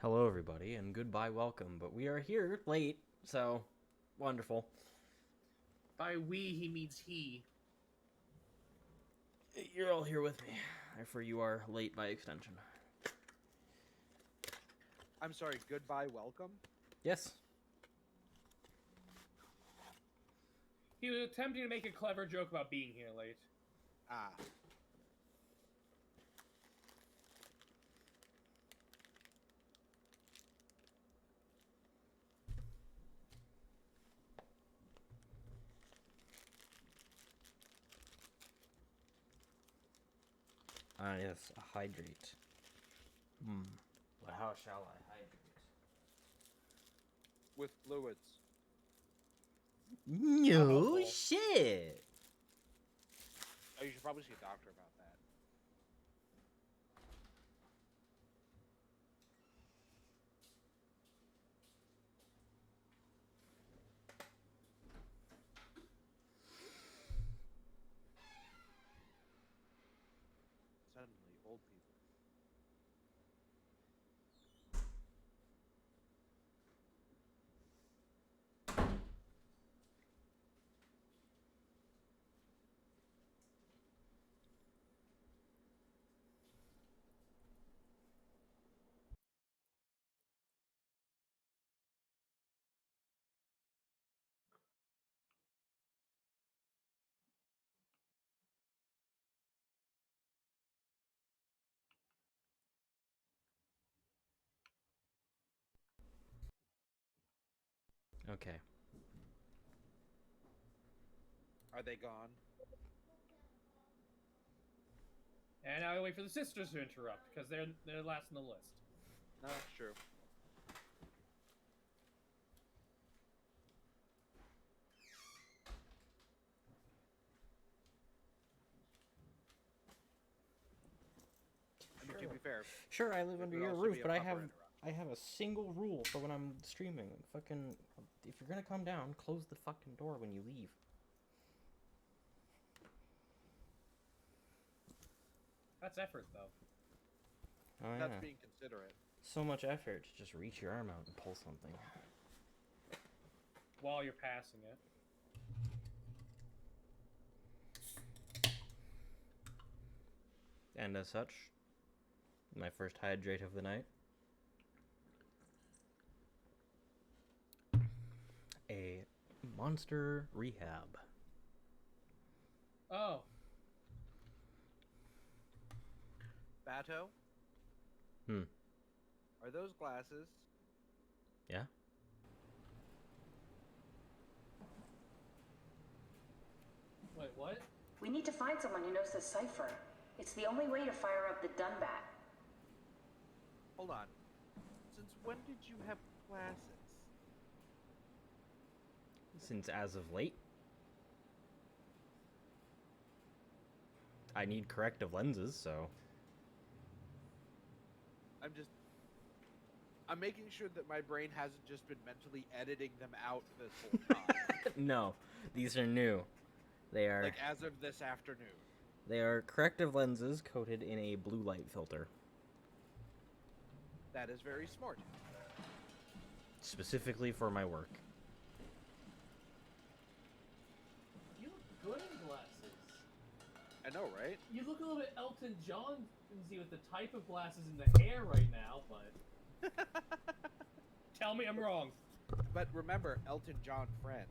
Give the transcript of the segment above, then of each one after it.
Hello, everybody, and goodbye, welcome. But we are here late, so wonderful. By we, he means he. You're all here with me, therefore you are late by extension. I'm sorry, goodbye, welcome? Yes. He was attempting to make a clever joke about being here late. Ah. Yes, hydrate. But how shall I hydrate? With fluids. No Awful. shit! Oh, you should probably see a doctor about that. Suddenly, old people. Okay. Are they gone? And now I wait for the sisters to interrupt, because they're last on the list. No, that's true. I mean, to be fair, Sure, I live it under would your also roof, be a but I proper have interruption. a single rule for when I'm streaming. Fucking, if you're gonna come down, close the fucking door when you leave. That's effort, though. Oh yeah. That's being considerate. So much effort to just reach your arm out and pull something. While you're passing it. And as such, my first hydrate of the night. A monster rehab. Oh. Bato, Hmm. are those glasses? Yeah? Wait, what? We need to find someone who knows the cipher. It's the only way to fire up the Dunbat. Hold on. Since when did you have glasses? Since as of late, I need corrective lenses, so. I'm making sure that my brain hasn't just been mentally editing them out this whole time. No, these are new. They are Like, as of this afternoon. they are corrective lenses coated in a blue light filter, That is very smart. specifically for my work. You look good in glasses. I know, right? You look a little bit Elton John with the type of glasses in the hair right now, but... Tell me I'm wrong. But remember, Elton John friend.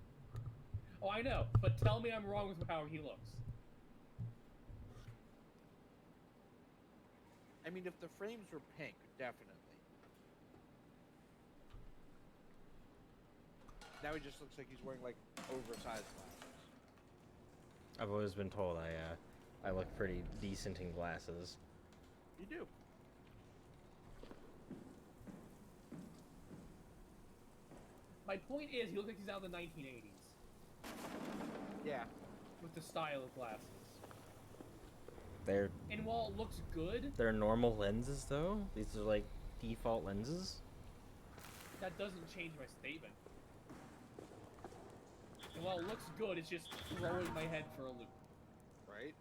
Oh, I know, but tell me I'm wrong with how he looks. I mean, if the frames were pink, definitely. Now he just looks like he's wearing, like, oversized glasses. I've always been told I look pretty decent in glasses. You do. My point is, he looks like he's out of the 1980s. Yeah. With the style of glasses. They're And while it looks good, they're normal lenses though. These are like default lenses. that doesn't change my statement. And while it looks good, it's just throwing my head for a loop. Right?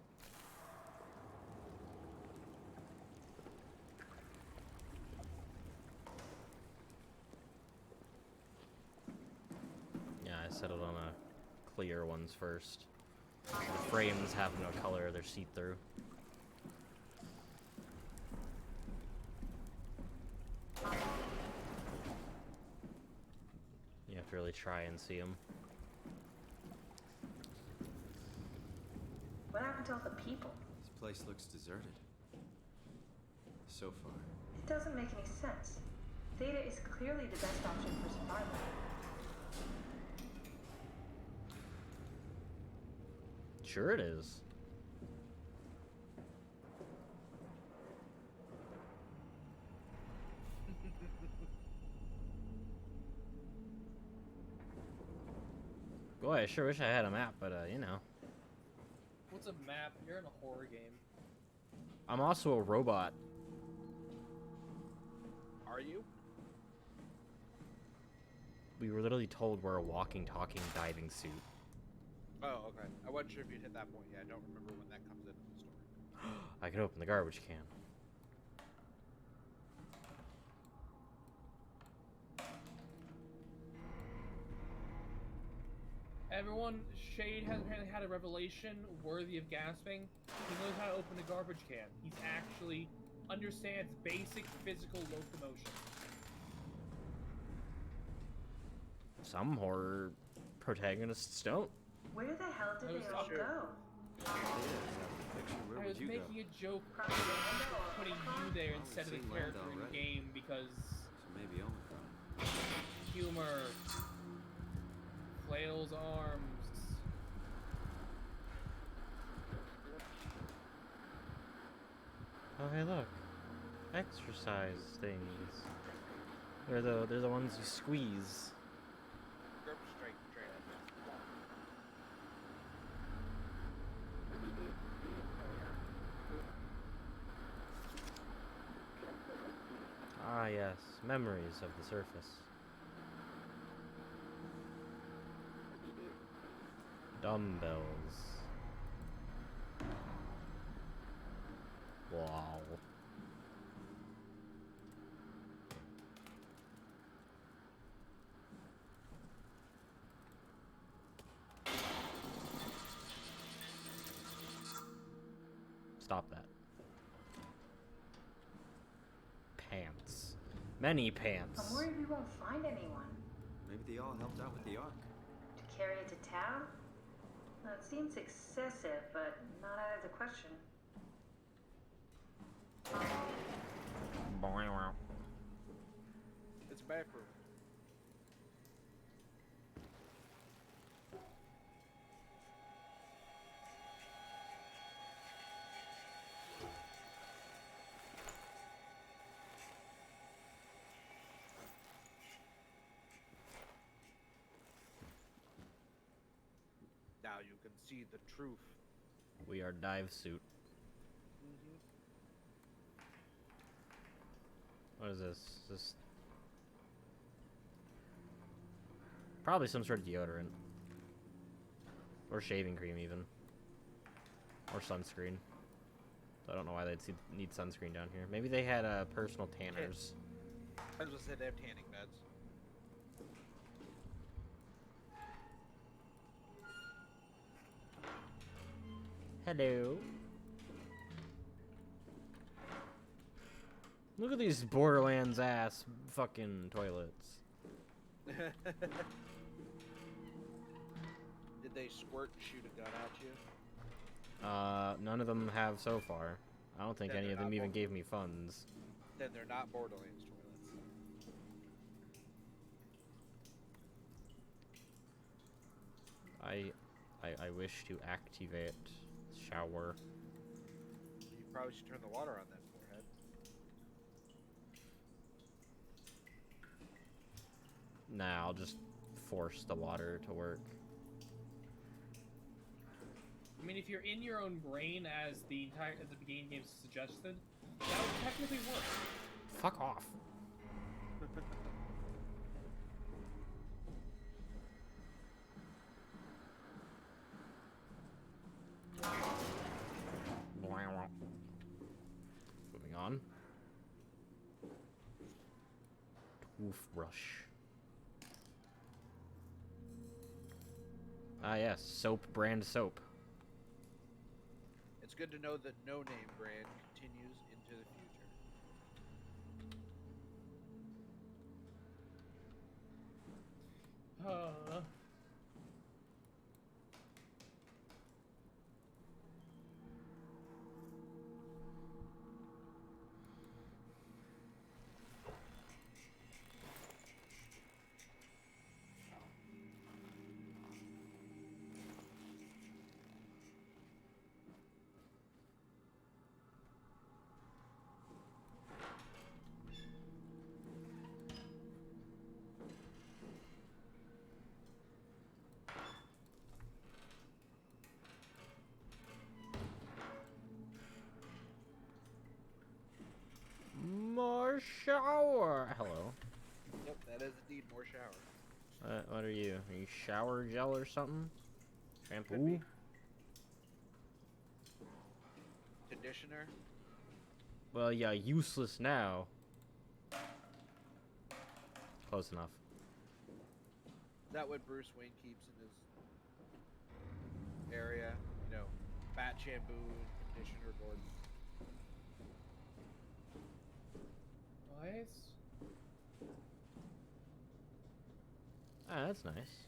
settled on clear ones first. The frames have no color, they're see-through. You have to really try and see them. What happened to all the people? This place looks deserted. So far. It doesn't make any sense. Theta is clearly the best option for survival. Sure it is. Boy, I sure wish I had a map, but you know. What's a map? You're in a horror game. I'm also a robot. Are you? We were literally told we're a walking, talking diving suit. Oh, okay. I wasn't sure if you'd hit that point yet. I don't remember when that comes into the story. I can open the garbage can. Everyone, Shade has apparently had a revelation worthy of gasping. He knows how to open a garbage can. He's actually understands basic physical locomotion. Some horror protagonists don't. Where the hell did I was they all sure. go? Where I would was you go? making a joke Probably Orlando. putting you there instead of the seen character Orlando in already. game because So maybe Omicron. humor flails arms. Oh, hey, look. Exercise things. They're the ones you squeeze. Grip straight trainer. Ah, yes. Memories of the surface. Dumbbells. Wow. Stop that. Pants. Many pants. I'm worried we won't find anyone. Maybe they all helped out with the ark. To carry it to town? Well, it seems excessive, but not out of the question. It's a back room. Now you can see the truth. We are dive suit. What is this? Is this probably some sort of deodorant. Or shaving cream even. Or sunscreen. So I don't know why they'd need sunscreen down here. Maybe they had personal tanners. I was gonna say they have tanning beds. Hello. Look at these Borderlands ass fucking toilets. Did they squirt and shoot a gun at you? None of them have so far. I don't think Then any they're of them not even Bor- gave me funds. Then they're not Borderlands toilets. I wish to activate shower. You probably should turn the water on then, forehead. Nah, I'll just force the water to work. I mean, if you're in your own brain as the game suggested, that would technically work. Fuck off. Moving on. Toothbrush. Ah, yes, soap brand soap. It's good to know that no name brand continues into the future. More shower. Hello. Yep, that is indeed more shower. What are you? Are you shower gel or something? Could Shampoo? be. Conditioner. Well, yeah, useless now. Close enough. Is that what Bruce Wayne keeps in his area? You know, bat shampoo and conditioner Gordon. Nice. Ah, that's nice.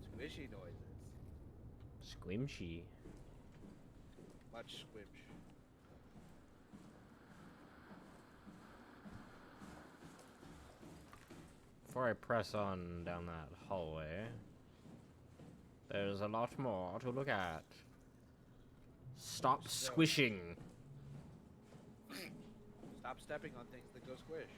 Squishy noises. Squimshy. Much squimsh. Before I press on down that hallway, there's a lot more to look at. Stop So- squishing. Stop stepping on things that go squish.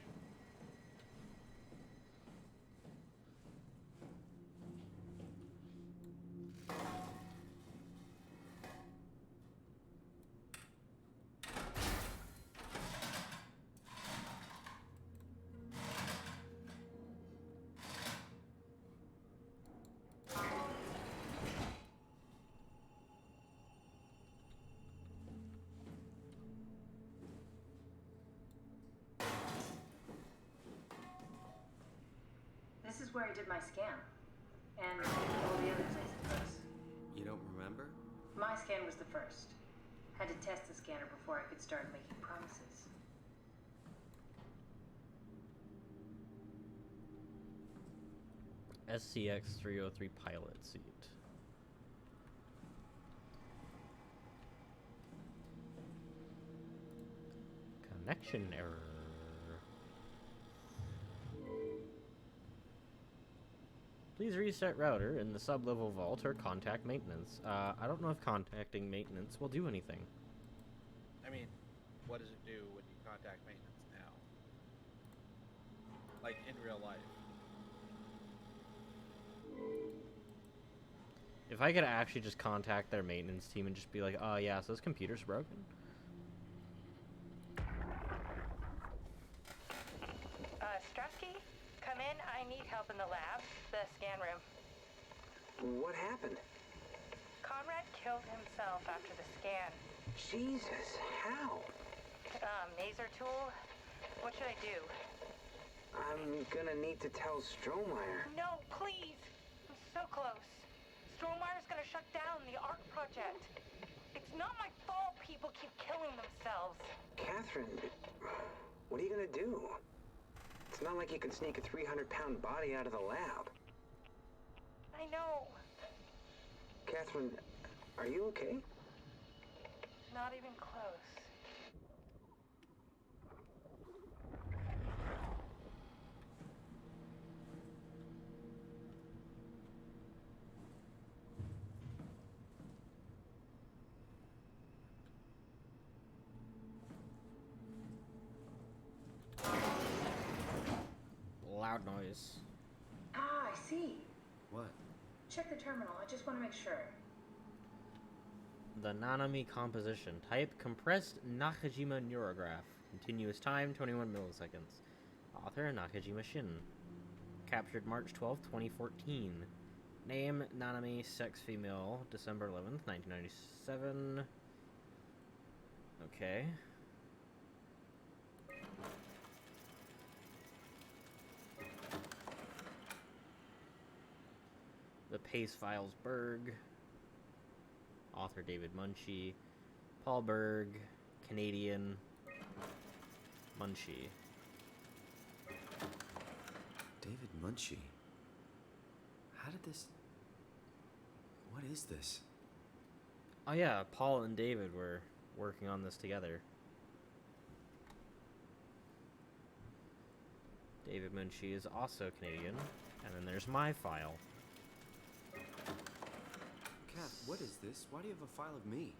This is where I did my scan. And all the others, I suppose. You don't remember? My scan was the first. Had to test the scanner before I could start making promises. SCX 303 pilot seat. Connection error. Please reset router in the sub-level vault or contact maintenance. I don't know if contacting maintenance will do anything. I mean, what does it do when you contact maintenance now? Like in real life. If I could actually just contact their maintenance team and just be like, oh yeah, so this computer's broken. Strusky, come in. I need help in the lab, the scan room. What happened? Conrad killed himself after the scan. Jesus, how? Maser tool? What should I do? I'm gonna need to tell Strohmeyer. No, please! I'm so close. Strohmeyer's gonna shut down the ARC project. It's not my fault people keep killing themselves. Catherine, what are you gonna do? It's not like you can sneak a 300-pound body out of the lab. I know. Catherine, are you okay? Not even close. Loud noise. Ah, I see. What? Check the terminal. I just want to make sure. The Nanami composition. Type compressed Nakajima neurograph. Continuous time 21 milliseconds. Author Nakajima Shin. Captured March 12, 2014. Name Nanami, sex female, December 11th, 1997. Okay. Pace Files Berg. Author David Munchie. Paul Berg. Canadian. Munchie. David Munchie. How did this... What is this? Oh yeah, Paul and David were working on this together. David Munchie is also Canadian. And then there's my file. Kath, what is this? Why do you have a file of me?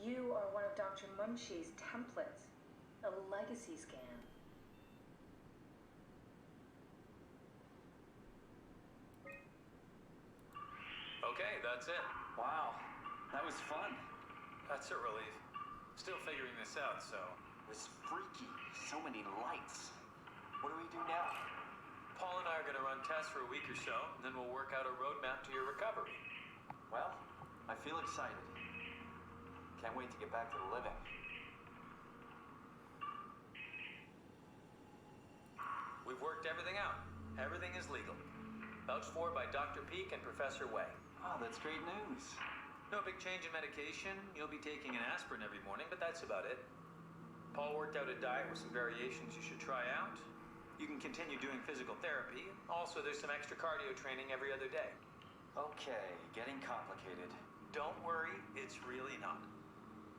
You are one of Dr. Munchie's templates. A legacy scan. Okay, that's it. Wow, that was fun. That's a relief. Still figuring this out, so... It was freaky. So many lights. What do we do now? Paul and I are gonna run tests for a week or so, and then we'll work out a roadmap to your recovery. Well, I feel excited. Can't wait to get back to the living. We've worked everything out. Everything is legal. Vouched for by Dr. Peak and Professor Way. Oh, that's great news. No big change in medication. You'll be taking an aspirin every morning, but that's about it. Paul worked out a diet with some variations you should try out. You can continue doing physical therapy. Also, there's some extra cardio training every other day. Okay, getting complicated. Don't worry, it's really not.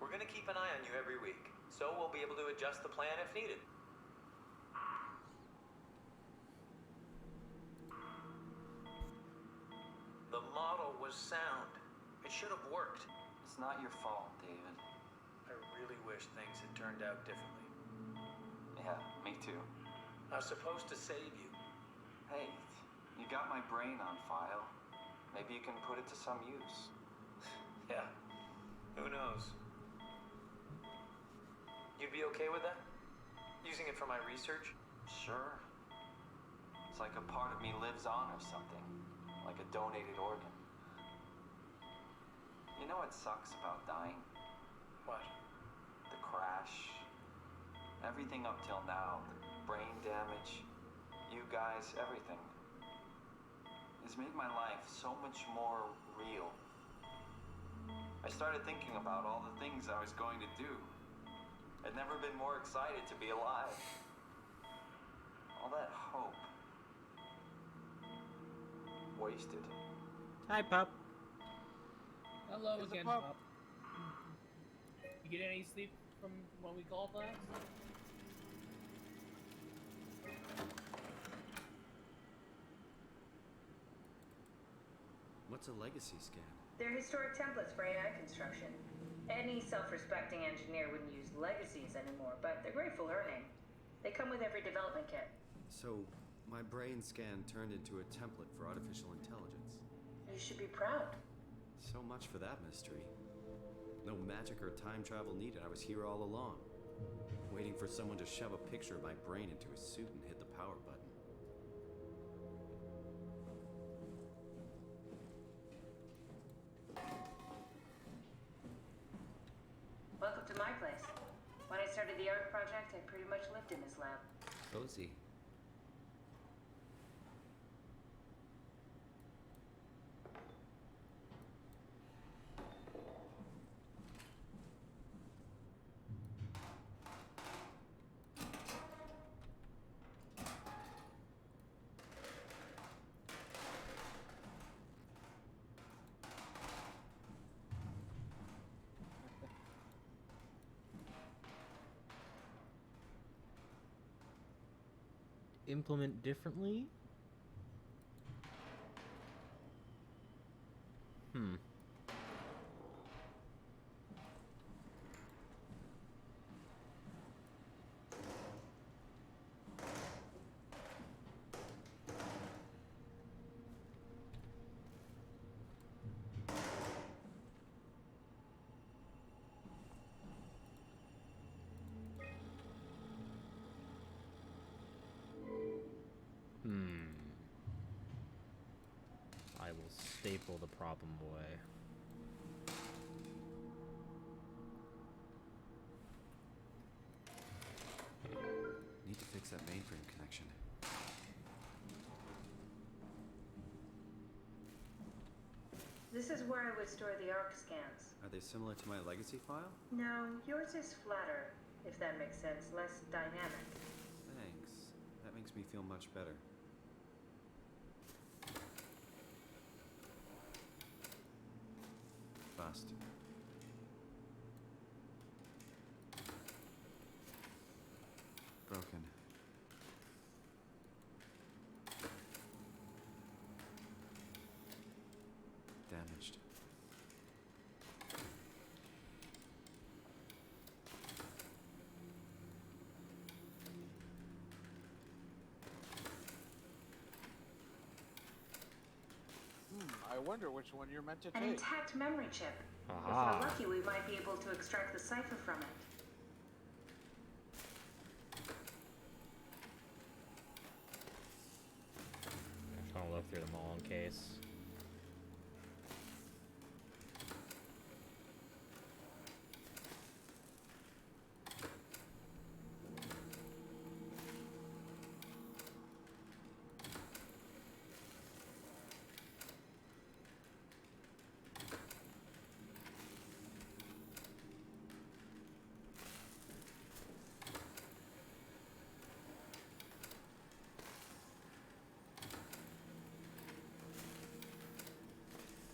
We're gonna keep an eye on you every week, so we'll be able to adjust the plan if needed. The model was sound. It should have worked. It's not your fault, David. I really wish things had turned out differently. Yeah, me too. I was supposed to save you. Hey, you got my brain on file. Maybe you can put it to some use. Yeah, who knows? You'd be okay with that? Using it for my research? Sure. It's like a part of me lives on or something. Like a donated organ. You know what sucks about dying? What? The crash. Everything up till now. The brain damage. You guys, everything. It's made my life so much more real. I started thinking about all the things I was going to do. I'd never been more excited to be alive. All that hope. Wasted. Hi, pup. Hello It's a again, pup. Pop. You get any sleep from when we called last? What's a legacy scan? They're historic templates for AI construction. Any self-respecting engineer wouldn't use legacies anymore, but they're great for learning. They come with every development kit. So, my brain scan turned into a template for artificial intelligence. You should be proud. So much for that mystery. No magic or time travel needed. I was here all along. Waiting for someone to shove a picture of my brain into a suit and hit the power button. Welcome to my place. When I started the art project, I pretty much lived in this lab. Cozy. Implement differently? Hmm. I will staple the problem away. Need to fix that mainframe connection. This is where I would store the ARC scans. Are they similar to my legacy file? No, yours is flatter, if that makes sense, less dynamic. Thanks. That makes me feel much better. Bust. Broken. Damaged. I wonder which one you're meant to An take. intact memory chip. If Aha. we're lucky, we might be able to extract the cipher from it. I'm just gonna look through them all in case.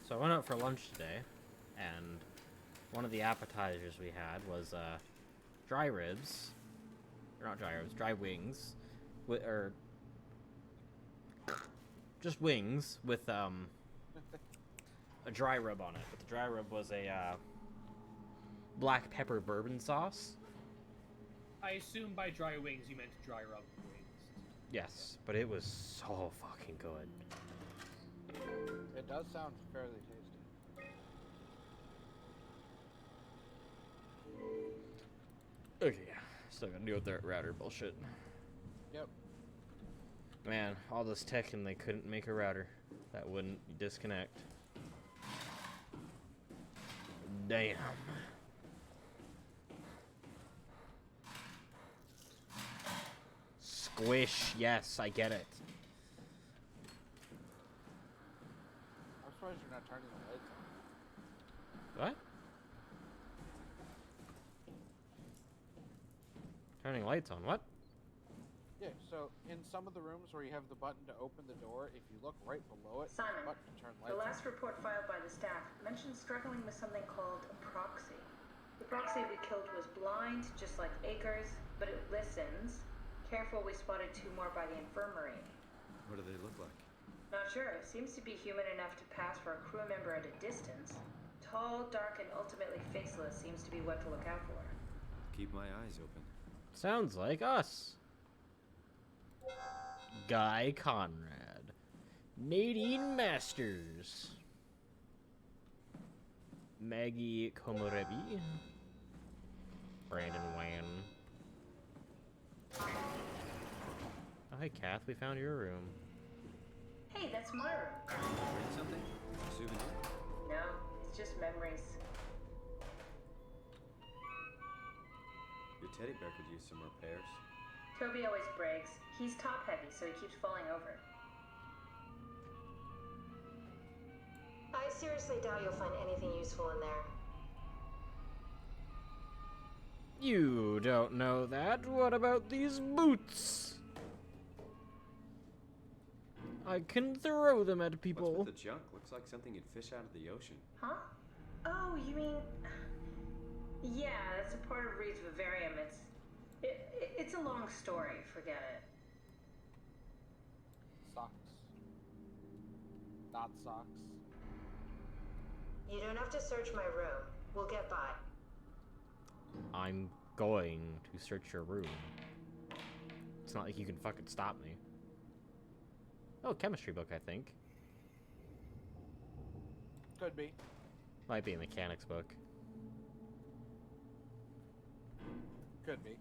So I went out for lunch today, and one of the appetizers we had was dry ribs, or not dry ribs, dry wings, or just wings with a dry rub on it. But the dry rub was a black pepper bourbon sauce. I assume by dry wings you meant dry rub wings. Yes, but it was so fucking good. It does sound fairly tasty. Okay, still gotta deal with that router bullshit. Yep. Man, all this tech and they couldn't make a router that wouldn't disconnect. Damn. Squish, yes, I get it. I'm surprised you're not turning the lights on. What? Turning lights on, what? Yeah, so in some of the rooms where you have the button to open the door, if you look right below it, Simon, there's a button to turn the lights last report filed by the staff mentioned struggling with something called a proxy. The proxy we killed was blind, just like Akers, but it listens. Careful, we spotted 2 more by the infirmary. What do they look like? Not sure. Seems to be human enough to pass for a crew member at a distance. Tall, dark, and ultimately faceless seems to be what to look out for. Keep my eyes open. Sounds like us. Guy Conrad. Nadine Masters. Maggie Komorebi. Brandon Wan. Oh, hey, Kath, we found your room. Hey, that's my room. Bring something? Souvenir? No, it's just memories. Your teddy bear could use some repairs. Toby always breaks. He's top heavy, so he keeps falling over. I seriously doubt you'll find anything useful in there. You don't know that. What about these boots? I can throw them at people. What's with the junk? Looks like something you'd fish out of the ocean. Huh? Oh, you mean... Yeah, that's a part of Reed's vivarium. It's a long story. Forget it. Socks. Not socks. You don't have to search my room. We'll get by. I'm going to search your room. It's not like you can fucking stop me. Oh, chemistry book, I think. Could be. Might be a mechanics book. Could be.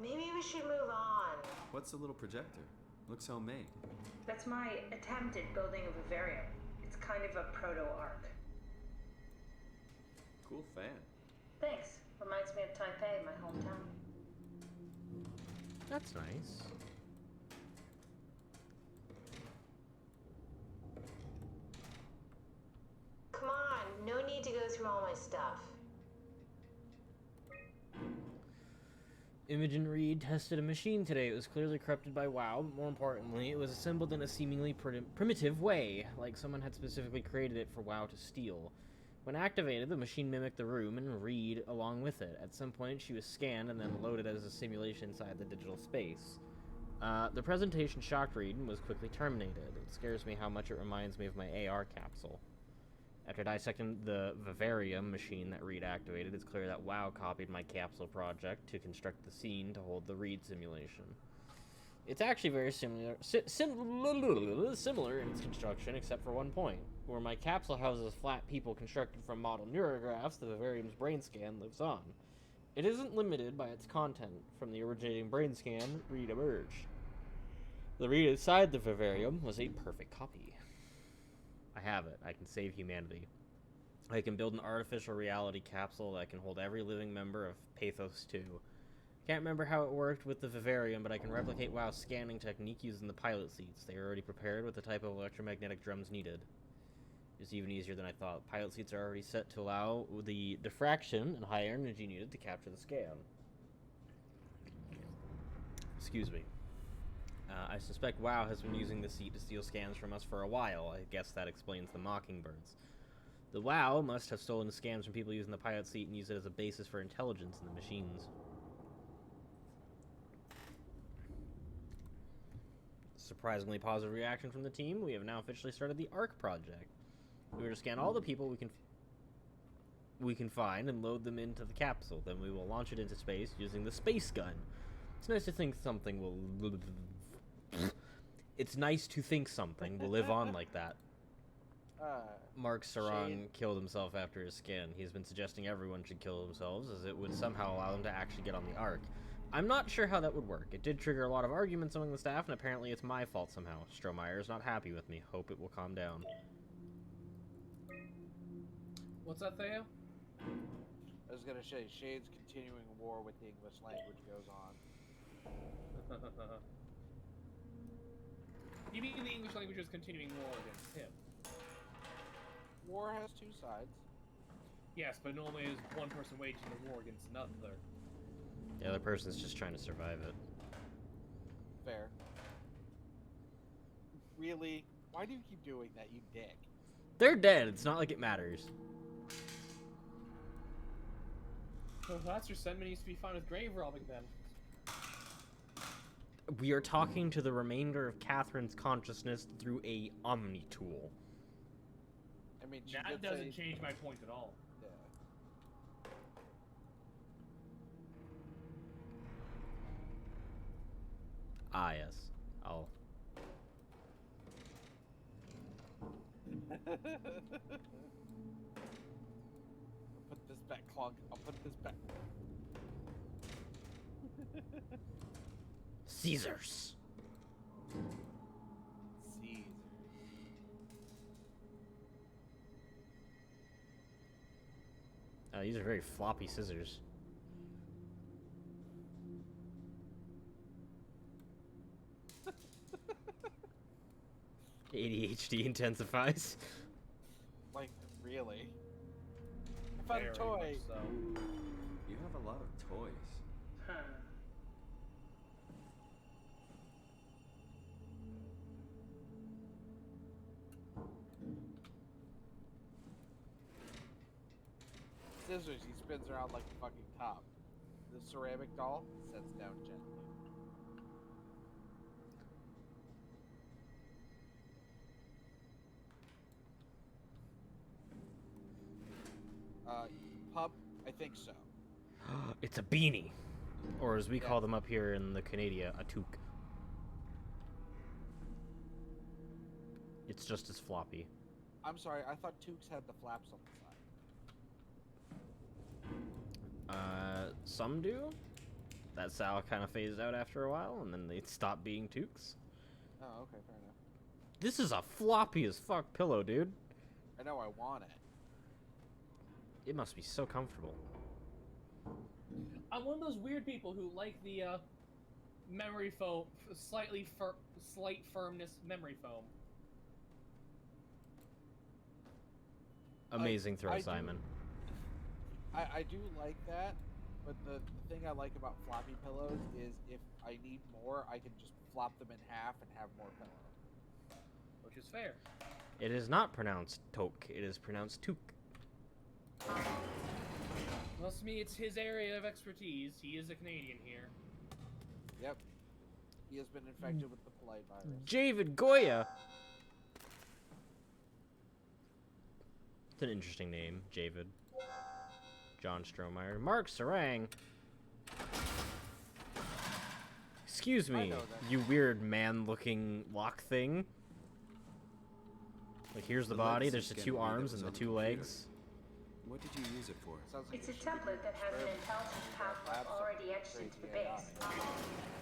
Maybe we should move on. What's the little projector? Looks homemade. That's my attempt at building a vivarium. It's kind of a proto-arc. Cool fan. Thanks. Reminds me of Taipei, my hometown. That's nice. Imogen Reed tested a machine today. It was clearly corrupted by WoW, but more importantly, it was assembled in a seemingly primitive way, like someone had specifically created it for WoW to steal. When activated, the machine mimicked the room and Reed along with it. At some point, she was scanned and then loaded as a simulation inside the digital space. The presentation shocked Reed and was quickly terminated. It scares me how much it reminds me of my AR capsule. After dissecting the Vivarium machine that Reed activated, it's clear that WoW copied my capsule project to construct the scene to hold the Reed simulation. It's actually very similar in its construction, except for one point. Where my capsule houses flat people constructed from model neurographs, the Vivarium's brain scan lives on. It isn't limited by its content. From the originating brain scan, Reed emerged. The Reed inside the Vivarium was a perfect copy. I have it. I can save humanity. I can build an artificial reality capsule that can hold every living member of Pathos 2. Can't remember how it worked with the Vivarium, but I can replicate WoW's scanning technique using the pilot seats. They are already prepared with the type of electromagnetic drums needed. It's even easier than I thought. Pilot seats are already set to allow the diffraction and high energy needed to capture the scan. Excuse me. I suspect WoW has been using the seat to steal scans from us for a while. I guess that explains the Mockingbirds. The WoW must have stolen the scans from people using the pilot seat and used it as a basis for intelligence in the machines. Surprisingly positive reaction from the team. We have now officially started the ARC project. We are to scan all the people we can find and load them into the capsule. Then we will launch it into space using the space gun. It's nice to think something will live on like that. Mark Sarong killed himself after his scan. He has been suggesting everyone should kill themselves, as it would somehow allow them to actually get on the Ark. I'm not sure how that would work. It did trigger a lot of arguments among the staff, and apparently it's my fault somehow. Strohmeyer is not happy with me. Hope it will calm down. What's that, Theo? I was gonna say, Shade's continuing war with the English language goes on. You mean the English language is continuing war against him? War has two sides. Yes, but normally is one person waging the war against another. The other person's just trying to survive it. Fair. Really? Why do you keep doing that, you dick? They're dead. It's not like it matters. Well, that's your sentiment needs to be fine with grave robbing then. We are talking to the remainder of Catherine's consciousness through a Omni tool. I mean, that doesn't change my point at all. Yeah. Ah, yes. I'll... I'll put this back, Clog. I'll put this back. Caesars. Caesar. These are very floppy scissors. ADHD intensifies. Like, really? I found a toy. So. You have a lot of toys. Huh. Scissors, he spins around like a fucking top. The ceramic doll sets down gently. Pup, I think so. It's a beanie. Or as we call them up here in the Canada, a toque. It's just as floppy. I'm sorry, I thought toques had the flaps on the side. Some do. That style kind of phased out after a while, and then they stopped being toques. Oh, okay, fair enough. This is a floppy as fuck pillow, dude. I know, I want it. It must be so comfortable. I'm one of those weird people who like the memory foam, slight firmness memory foam. Amazing throw, Simon. I do like that, But the thing I like about floppy pillows is if I need more, I can just flop them in half and have more pillow. Which is fair. It is not pronounced toke. It is pronounced toque. Well, to me, it's his area of expertise. He is a Canadian here. Yep. He has been infected with the polite virus. David Goya. It's an interesting name, Javid. John Strohmeyer. Mark Sarang. Excuse I me, know that. you weird man-looking lock thing. Like, here's the The body, leg there's the scan two read that arms was and the on the two computer. legs. What did you use it for? Sounds like It's it a should template that has an intelligence pathway already etched into the base.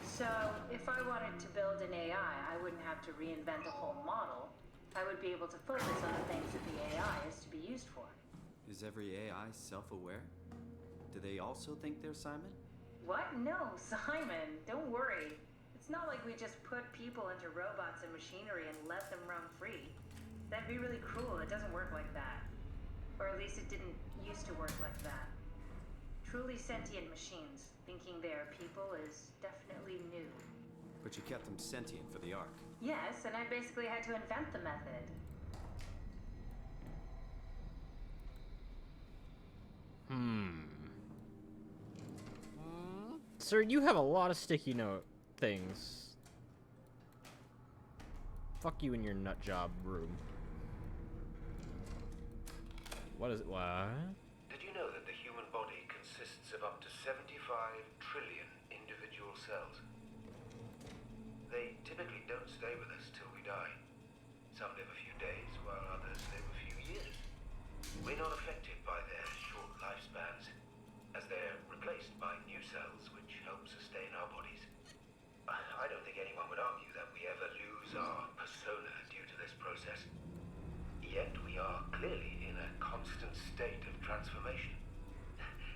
So, if I wanted to build an AI, I wouldn't have to reinvent a whole model. I would be able to focus on the things that the AI is to be used for. Is every AI self-aware? Do they also think they're Simon? What? No, Simon, don't worry. It's not like we just put people into robots and machinery and let them roam free. That'd be really cruel. It doesn't work like that. Or at least it didn't used to work like that. Truly sentient machines, thinking they are people is definitely new. But you kept them sentient for the Ark. Yes, and I basically had to invent the method. Sir, you have a lot of sticky note things. Fuck you in your nut job room. What is it? What? Did you know that the human body consists of up to 75 trillion individual cells? They typically don't stay with us till we die. Some live a few days, while others live a few years. We're not affected by their short lifespans, as they're replaced by new cells which help sustain our bodies. I don't think anyone would argue that we ever lose our persona due to this process. Yet we are clearly in a constant state of transformation.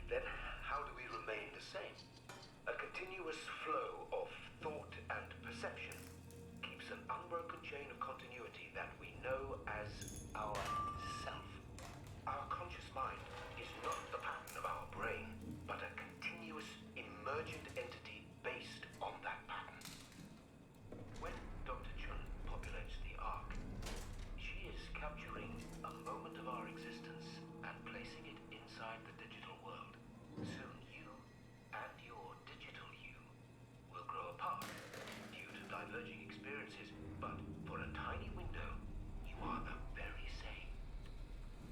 Then how do we remain the same? A continuous flow of thought and perception keeps an unbroken chain of continuity that we know as our self. Our conscious mind is not the pattern of our brain, but a continuous emergent entity based on that pattern. When Dr. Chun populates the Ark, she is capturing a moment of our existence and placing it inside the digital world. Soon you and your digital you will grow apart due to diverging experiences, but for a tiny window, you are the very same.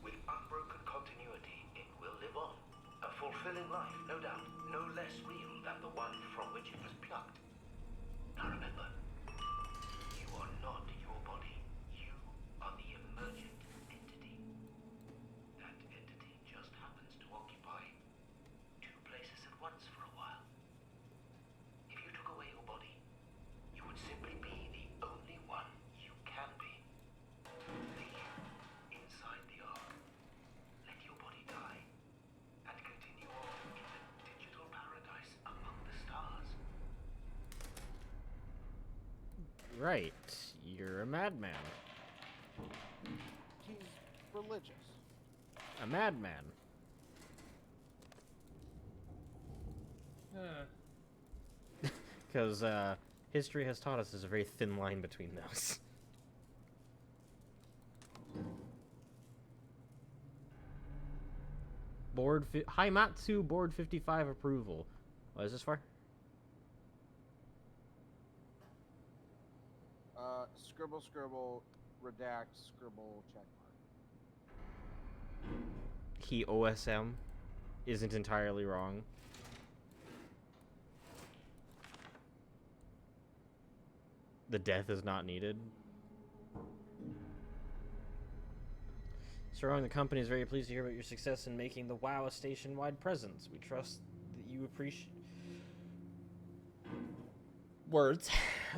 With unbroken continuity, it will live on. A fulfilling life, no doubt, no less real than the one from which it was plucked. Now remember, you are not your body. You are the emergent entity. That entity just happens to occupy two places at once for a while. If you took away your body, you would simply be the only one you can be. The you inside the Ark. Let your body die and continue on in the digital paradise among the stars. Right. You're a madman. He's religious. A madman. Because history has taught us there's a very thin line between those. Haimatsu Board 55 approval. What is this for? Scribble, scribble, redact, scribble, check mark. He OSM isn't entirely wrong. The death is not needed. Sir Owen, the company is very pleased to hear about your success in making the WoW a station-wide presence. We trust that you appreciate... Words.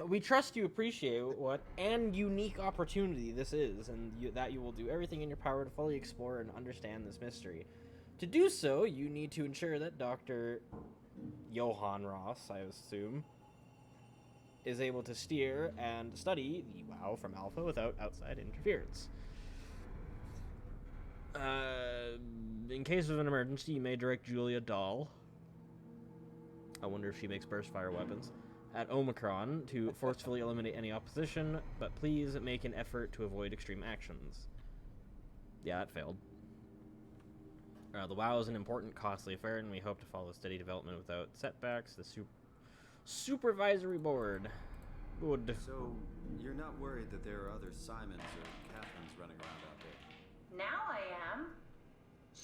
We trust you appreciate what an unique opportunity this is, and that you will do everything in your power to fully explore and understand this mystery. To do so, you need to ensure that Dr. Johann Ross, I assume, is able to steer and study the WoW from Alpha without outside interference. In case of an emergency, you may direct Julia Dahl I wonder if she makes burst fire weapons. At Omicron to forcefully eliminate any opposition, but please make an effort to avoid extreme actions. Yeah, that failed. The WoW is an important, costly affair, and we hope to follow steady development without setbacks. The supervisory board would. So, you're not worried that there are other Simons or Catherines running around out there? Now I am.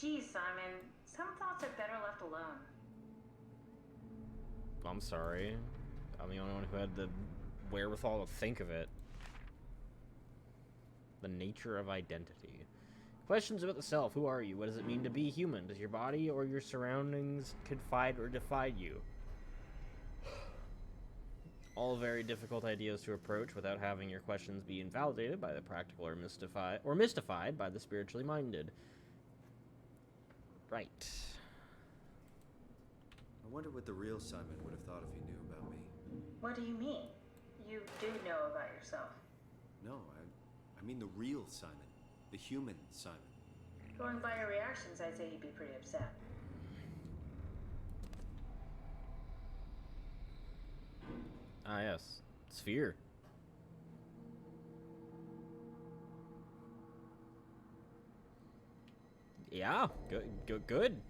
Geez, Simon, some thoughts are better left alone. I'm sorry. I'm the only one who had the wherewithal to think of it. The nature of identity. Questions about the self. Who are you? What does it mean to be human? Does your body or your surroundings confide or defy you? All very difficult ideas to approach without having your questions be invalidated by the practical or mystified by the spiritually minded. Right. I wonder what the real Simon would have thought if he knew about me. What do you mean? You do know about yourself. No, I mean the real Simon. The human Simon. Going by your reactions, I'd say he'd be pretty upset. Ah, yes. Sphere. Yeah, good.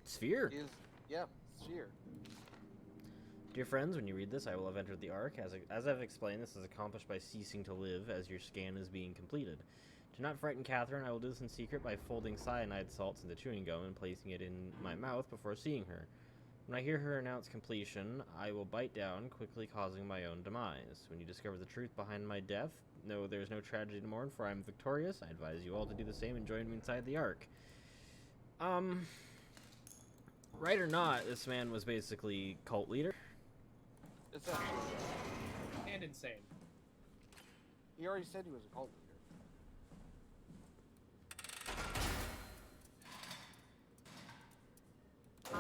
Sphere. Yep, Sphere. Dear friends, when you read this, I will have entered the Ark. As I've explained, this is accomplished by ceasing to live as your scan is being completed. Do not frighten Catherine. I will do this in secret by folding cyanide salts into chewing gum and placing it in my mouth before seeing her. When I hear her announce completion, I will bite down, quickly causing my own demise. When you discover the truth behind my death, no, there is no tragedy to mourn, for I am victorious. I advise you all to do the same and join me inside the Ark. Right or not, this man was basically cult leader. Essentially. And insane. He already said he was a cult leader.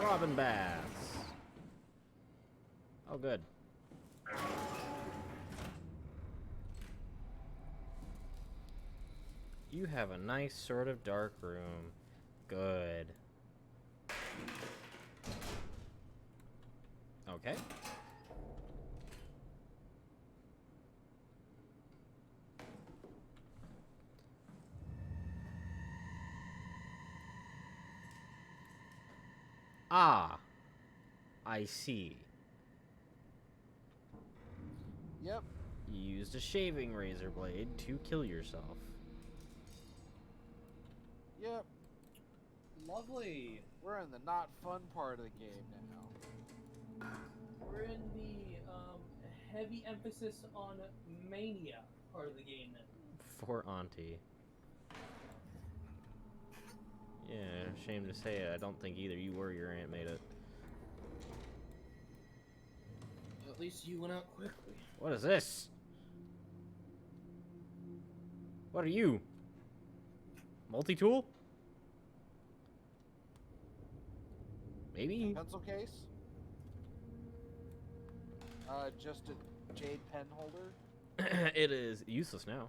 Robin Bass. Oh, good. You have a nice sort of dark room. Good. Okay. Ah, I see. Yep. You used a shaving razor blade to kill yourself. Yep. Lovely. We're in the not fun part of the game now. We're in the heavy emphasis on mania part of the game now. For Auntie. Yeah, shame to say it. I don't think either you or your aunt made it. At least you went out quickly. What is this? What are you? Multi-tool? Maybe? Pencil case? Just a jade pen holder? It is useless now.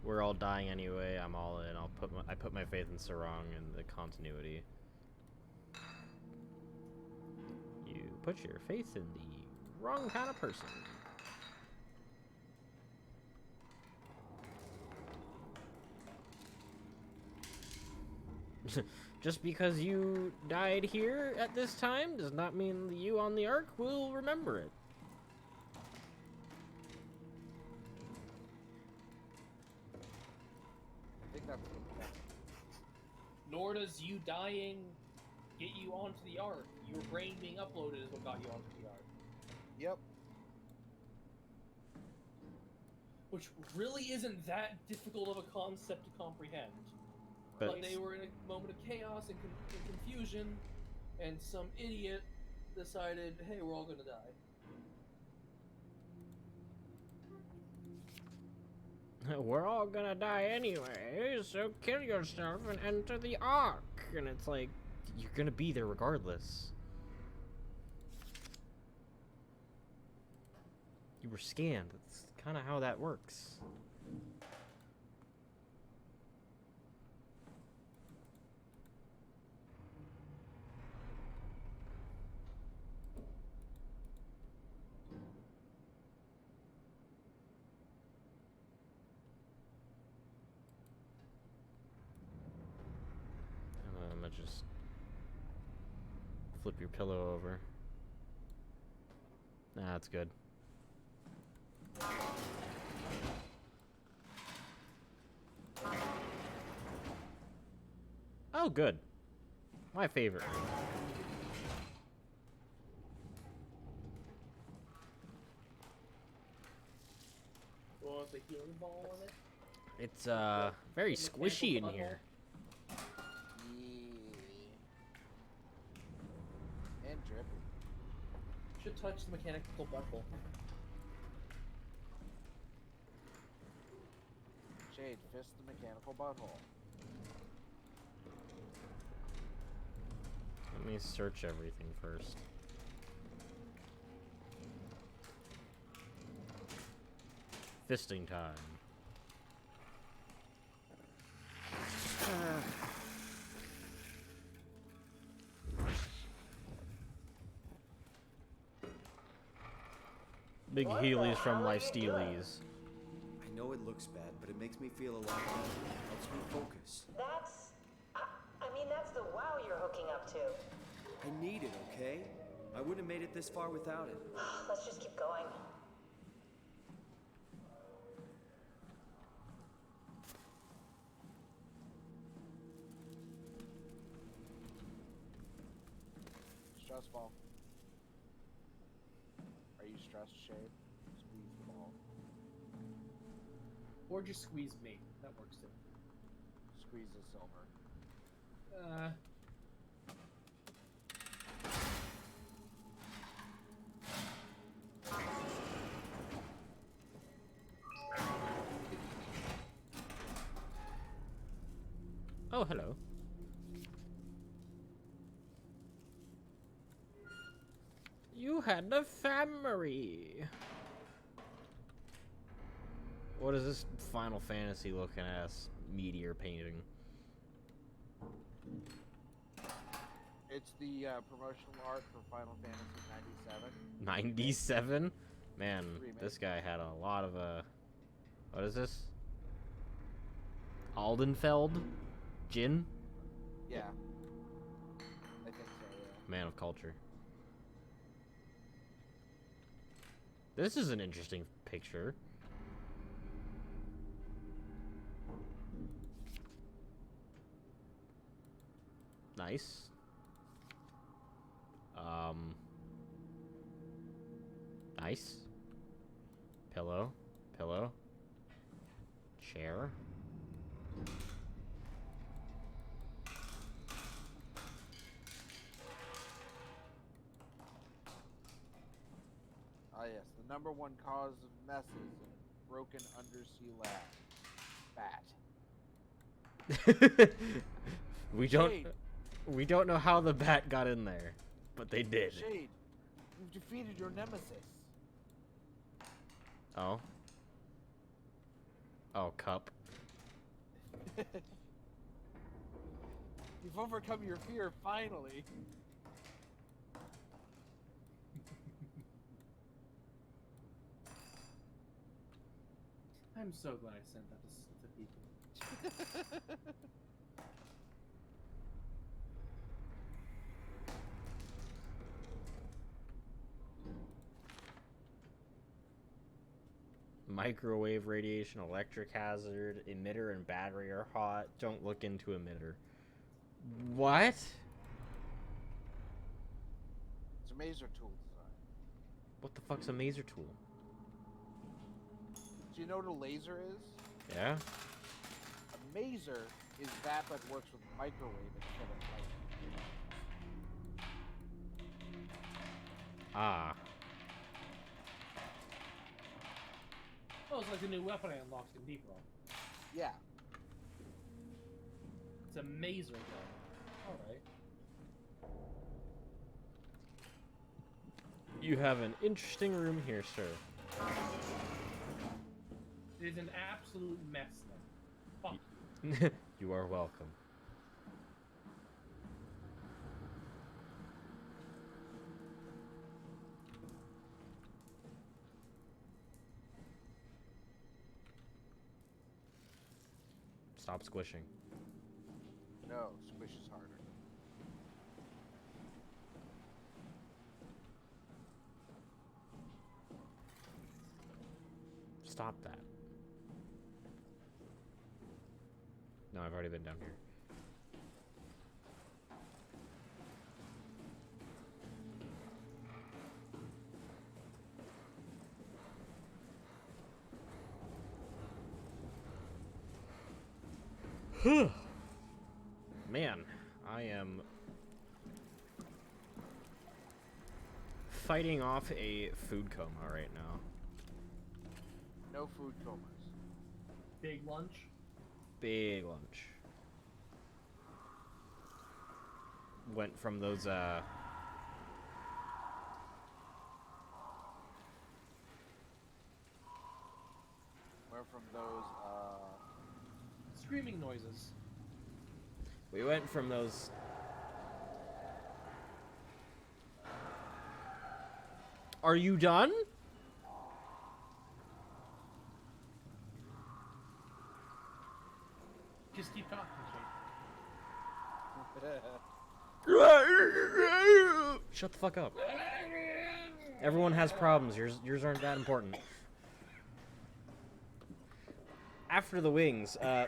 We're all dying anyway. I'm all in. I put my faith in Sarong and the continuity. You put your faith in the wrong kind of person. Just because you died here at this time does not mean you on the Ark will remember it. I think that's the point. Nor does you dying get you onto the Ark. Your brain being uploaded is what got you onto the Ark. Yep. Which really isn't that difficult of a concept to comprehend. But they were in a moment of chaos and confusion, and some idiot decided, hey, we're all gonna die. We're all gonna die anyway, so kill yourself and enter the Ark. And it's like, you're gonna be there regardless. You were scanned. That's kind of how that works. flip your pillow over. Nah, that's good. Oh, good. My favorite. Was the healing ball in it? It's very squishy in here. Yeah. And drippy. Should touch the mechanical butthole. Shade, fist the mechanical butthole. Let me search everything first. Fisting time. Big Heelys from Life Steelies. I know it looks bad, but it makes me feel a lot better. It helps me focus. That's... I mean, that's the wow you're hooking up to. I need it, okay? I wouldn't have made it this far without it. Let's just keep going. Stress ball. Are you stressed, Shade? Squeeze the ball. Or just squeeze me. That works too. Squeeze the silver. Oh, hello. You had a family. What is this Final Fantasy looking ass meteor painting? It's the promotional art for Final Fantasy 97. 97? Man, Remake. this guy had a lot of what is this? Aldenfeld? Jin? Yeah. I think so, yeah. Man of culture. This is an interesting picture. Nice. Nice. Pillow. Pillow. Chair. Ah, yes. The number one cause of messes in a broken undersea lab. Bat. Shade. We don't know how the bat got in there, but they did. Shade, you've defeated your nemesis. Oh. Oh, cup. You've overcome your fear, finally. I'm so glad I sent that to people. Microwave radiation, electric hazard, emitter and battery are hot. Don't look into emitter. What? It's a maser tool design. What the fuck's a maser tool? Do you know what a laser is? Yeah? A maser is that works with microwave instead of light. Ah. Oh, it's like the new weapon I unlocked in Deep Rock. Yeah. It's a maser gun. Alright. You have an interesting room here, sir. It is an absolute mess now. Fuck you. You are welcome. Stop squishing. No, squish is harder. stop that. No, I've already been down here. Man, I am fighting off a food coma right now. No food comas. Big lunch. Big lunch. Went from those Went from those Screaming noises. we went from those Are you done? Just keep talking, Shut the fuck up. Everyone has problems. Yours aren't that important. After the wings, I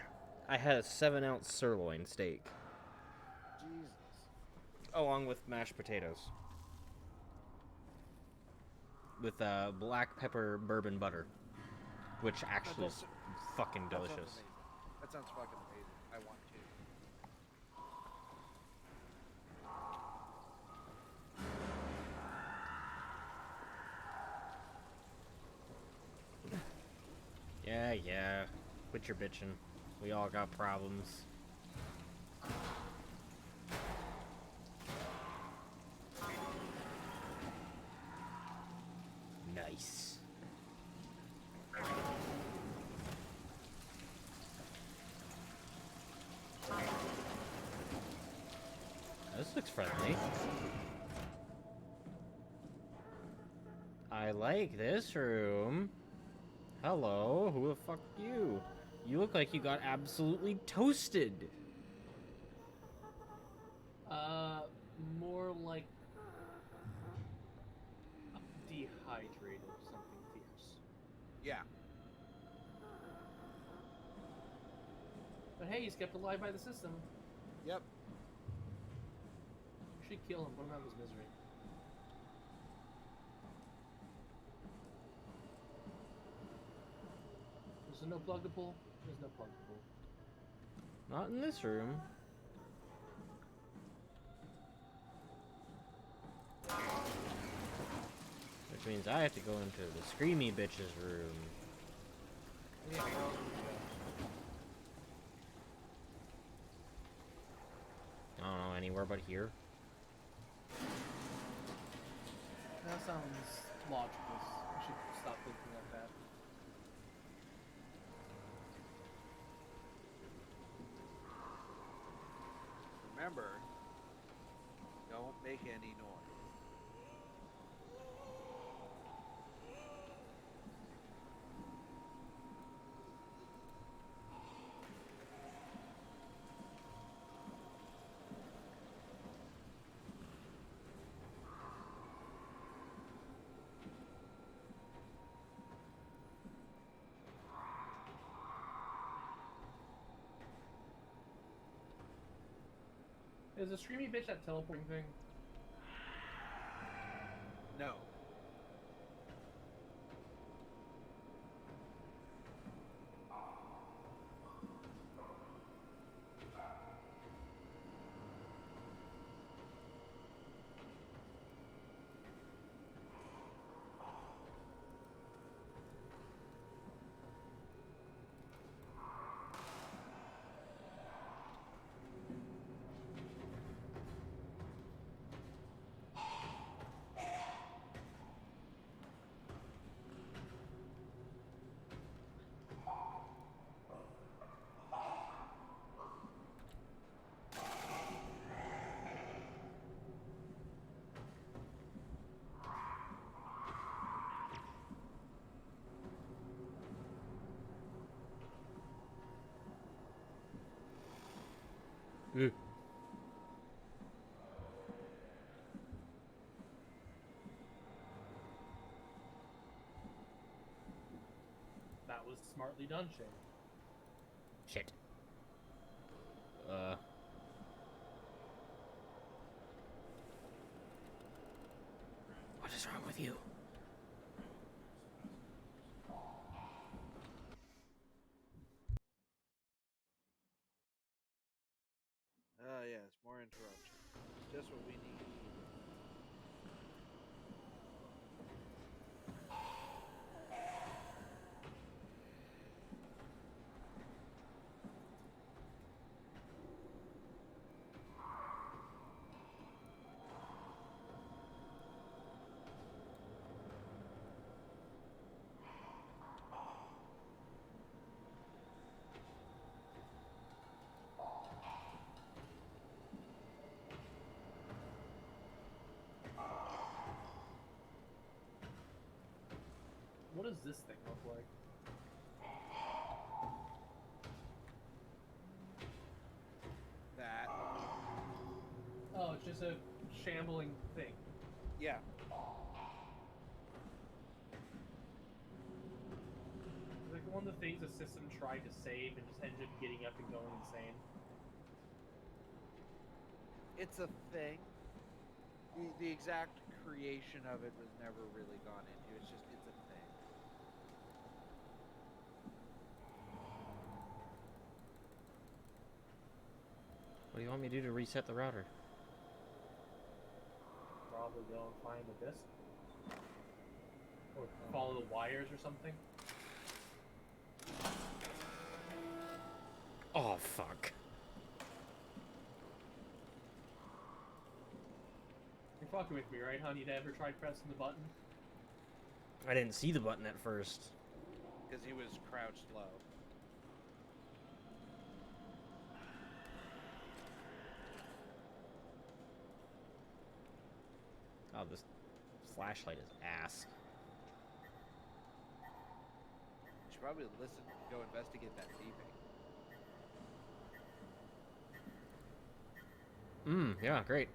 had a 7-ounce sirloin steak. Jesus. Along with mashed potatoes. With black pepper bourbon butter. Which actually is fucking delicious. That sounds fucking amazing. I want to. Yeah. Quit your bitching. We all got problems. Nice. This looks friendly. I like this room. Hello, who the fuck are you? You look like you got absolutely toasted. More like dehydrated or something fierce. Yeah. But hey, he's kept alive by the system. Yep. We should kill him, put him out of his misery. There's no plug to pull. There's no plug to pull. Not in this room. Which means I have to go into the screamy bitch's room. I don't know, anywhere but here. That sounds logical. I should stop thinking like that. Remember, don't make any noise. Is the streamy bitch that teleporting thing? No. Hardly done, Shane. Shit. What is wrong with you? Yes, more interruptions. Just what we need. What does this thing look like? That. Oh, it's just a shambling thing. Yeah. It's like one of the things the system tried to save and just ended up getting up and going insane. It's a thing. The exact creation of it was never really gone into. It's a thing. What do you want me to do to reset the router? Probably go and find the disk. Or follow the wires or something. Oh, fuck. You're fucking with me, right, honey? You ever tried pressing the button? I didn't see the button at first. Because he was crouched low. Oh, this flashlight is ass. You should probably listen, go investigate that beeping. Yeah, great.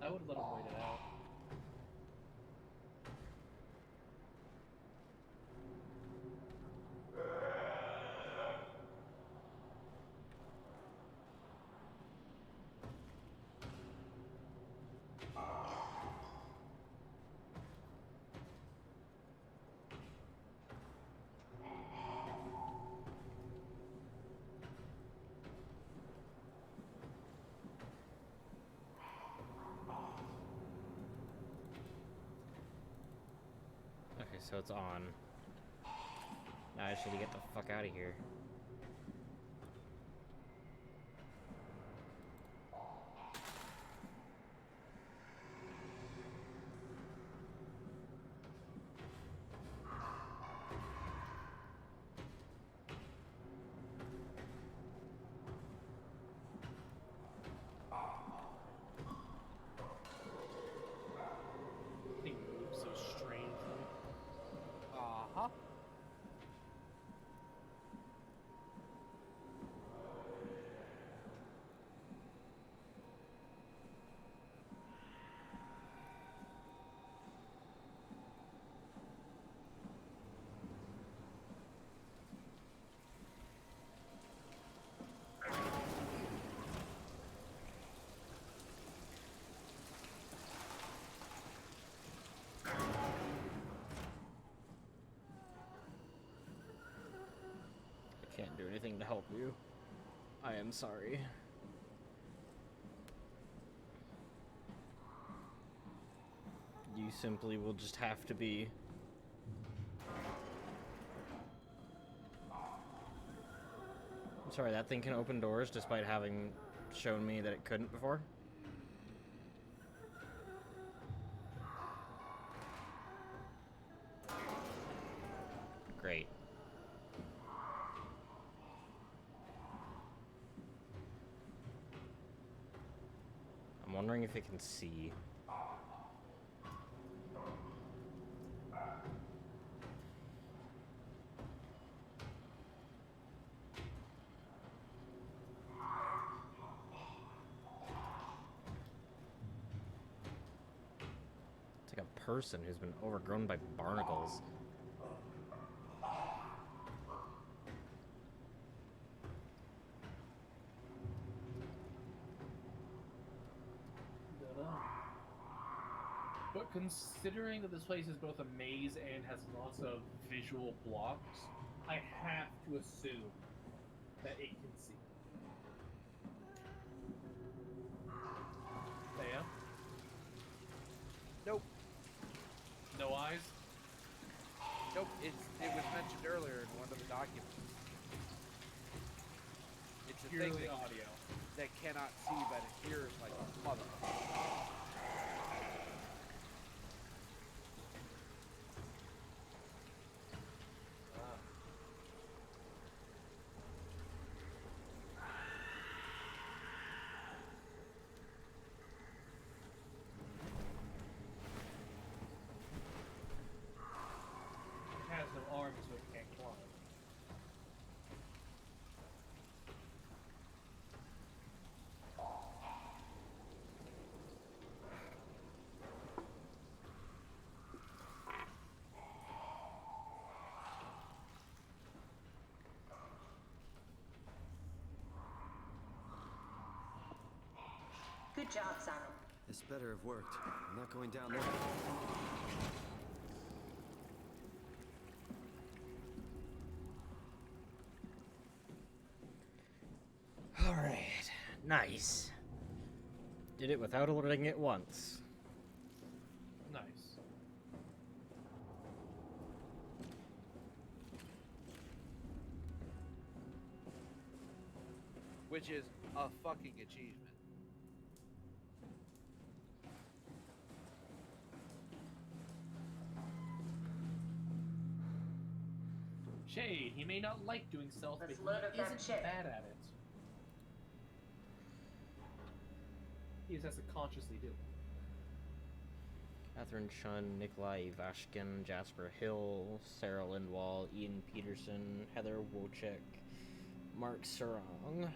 I would let him wait it out. Okay, so it's on. Now I just need to get the fuck out of here. Thing moves so strangely. Uh-huh. I can't do anything to help you. I am sorry. You simply will just have to be... I'm sorry, that thing can open doors despite having shown me that it couldn't before? Great. I'm wondering if it can see. person who's been overgrown by barnacles. But considering that this place is both a maze and has lots of visual blocks, I have to assume that it can see. Thea? Nope. No eyes? Nope. It was mentioned earlier in one of the documents. It's a Purely thing audio. that cannot see, but it hears like a mother. Has no arms, so it can't climb. Good job, Simon. This better have worked. I'm not going down there. Alright, nice. Did it without alerting it once. Nice. Which is a fucking achievement. Shade, he may not like doing stealth, Let's but load up he that isn't chip. bad at it. He just has to consciously do it. Catherine Chun, Nikolai Ivashkin, Jasper Hill, Sarah Lindwall, Ian Peterson, Heather Wojcik, Mark Sarong.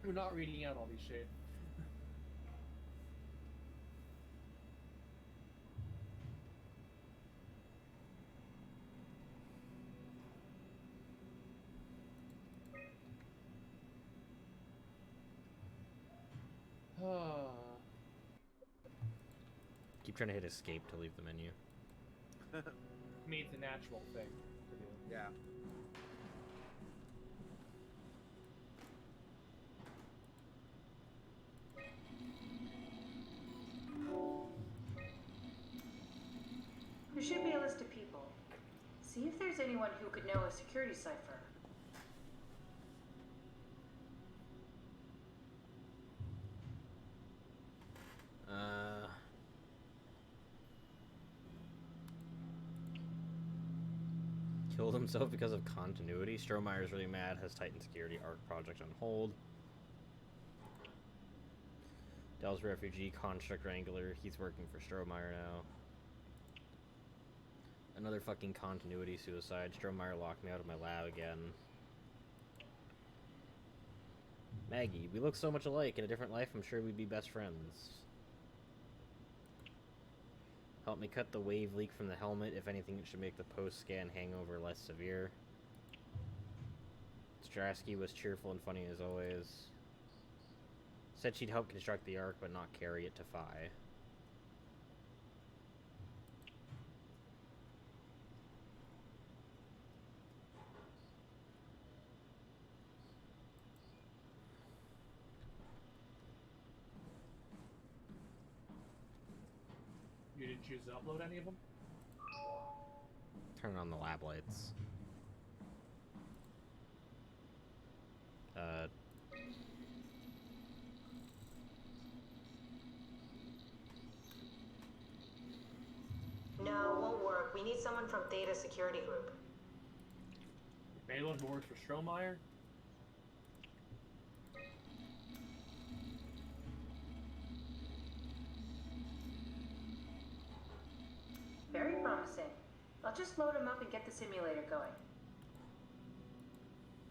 We're not reading out all these shade. Keep trying to hit escape to leave the menu. I mean, it's a natural thing to do. Yeah. There should be a list of people. See if there's anyone who could know a security cipher. Killed himself because of continuity. Strohmeyer's really mad, has Titan Security Arc project on hold. Dell's refugee, Construct Wrangler, he's working for Strohmeyer now. Another fucking continuity suicide. Strohmeyer locked me out of my lab again. Maggie, we look so much alike. In a different life, I'm sure we'd be best friends. Help me cut the wave leak from the helmet. If anything, it should make the post-scan hangover less severe. Strasky was cheerful and funny as always. Said she'd help construct the Ark, but not carry it to Phi. You didn't choose to upload any of them? Turn on the lab lights. No, won't work. We need someone from Data Security Group. Anyone who works for Strohmeyer? Very promising. I'll just load him up and get the simulator going.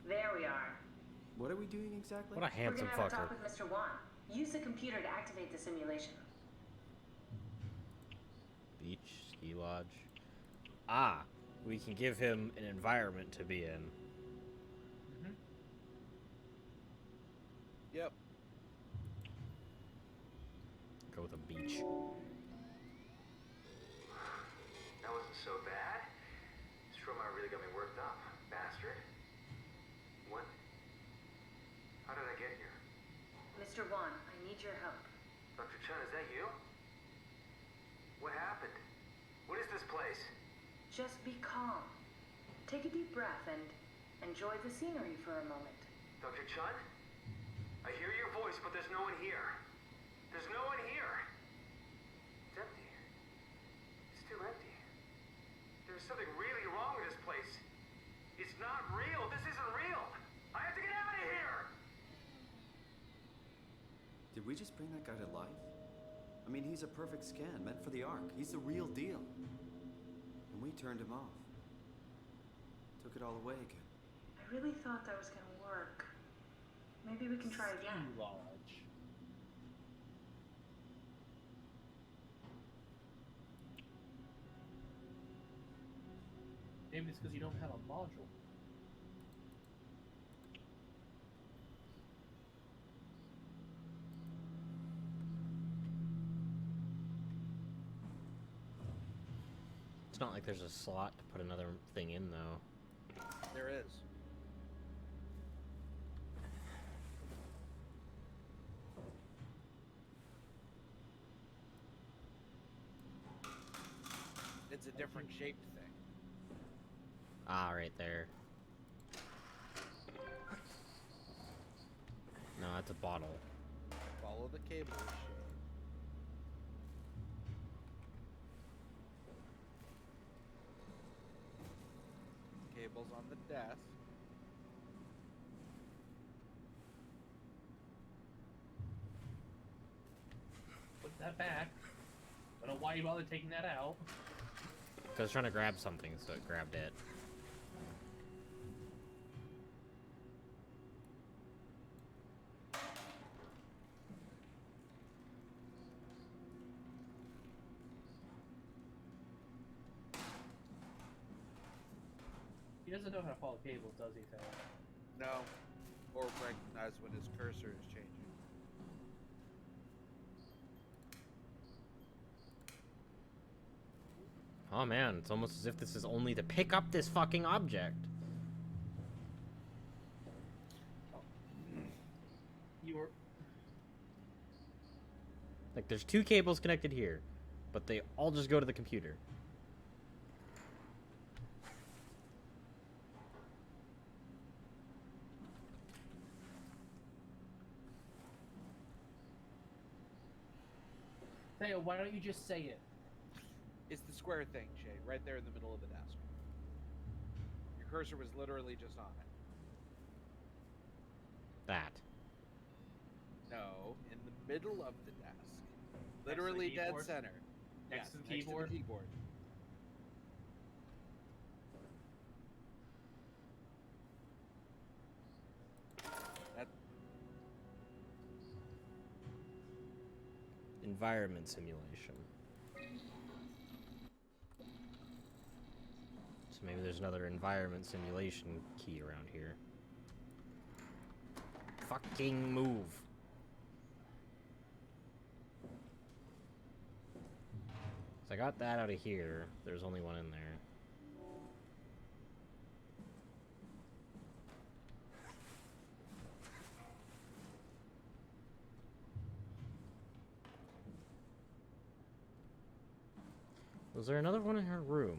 There we are. What are we doing exactly? What a handsome We're gonna have a fucker. talk with Mr. Wan. Use the computer to activate the simulation. Beach, ski lodge. Ah, we can give him an environment to be in. Yep. Go with a beach. That wasn't so bad. Soma really got me worked up, bastard. What? How did I get here? Mr. Wan, I need your help. Dr. Chen, is that you? What happened? What is this place? Just be calm. Take a deep breath and enjoy the scenery for a moment. Dr. Chen? I hear your voice, but there's no one here. There's no one here. It's empty. It's too empty. There's something really wrong with this place. It's not real. This isn't real. I have to get out of here! Did we just bring that guy to life? I mean, he's a perfect scan, meant for the Ark. He's the real deal. And we turned him off. Took it all away again. I really thought that was gonna work. Maybe we can try again. Ski lodge. Maybe it's because you don't have a module. It's not like there's a slot to put another thing in, though. There is. It's a different shaped thing. Ah, right there. No, that's a bottle. Follow the cable shape. Cables on the desk. Put that back. Don't know why you bothered taking that out. Because I was trying to grab something, so it grabbed it. He doesn't know how to follow cables, does he, Phil? No. Or recognize when his cursor is changing. Oh man, it's almost as if this is only to pick up this fucking object. You were... Like, there's two cables connected here, but they all just go to the computer. Theo, why don't you just say it? It's the square thing, Shay, right there in the middle of the desk. Your cursor was literally just on it. That. No, in the middle of the desk. Literally dead keyboard? center. Next to the Next keyboard? to the keyboard. That Environment simulation. So maybe there's another environment simulation key around here. Fucking move. So I got that out of here. There's only one in there. Was there another one in her room?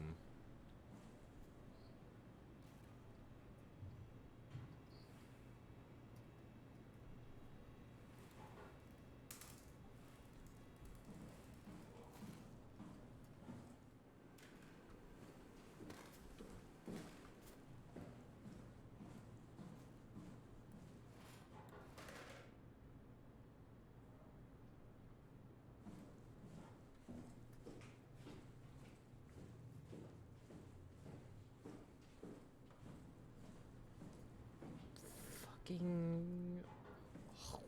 Fucking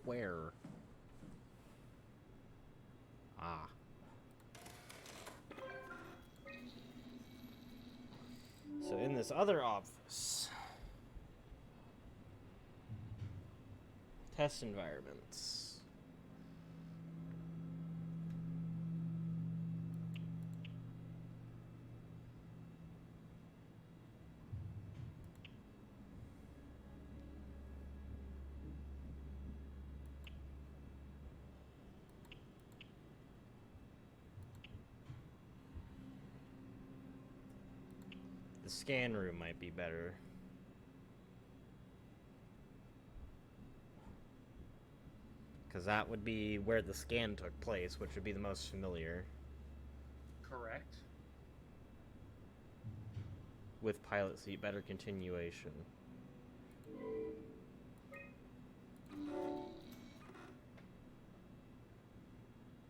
Where? Ah. So in this other office, test environments. The scan room might be better. Because that would be where the scan took place, which would be the most familiar. Correct. With pilot seat, better continuation.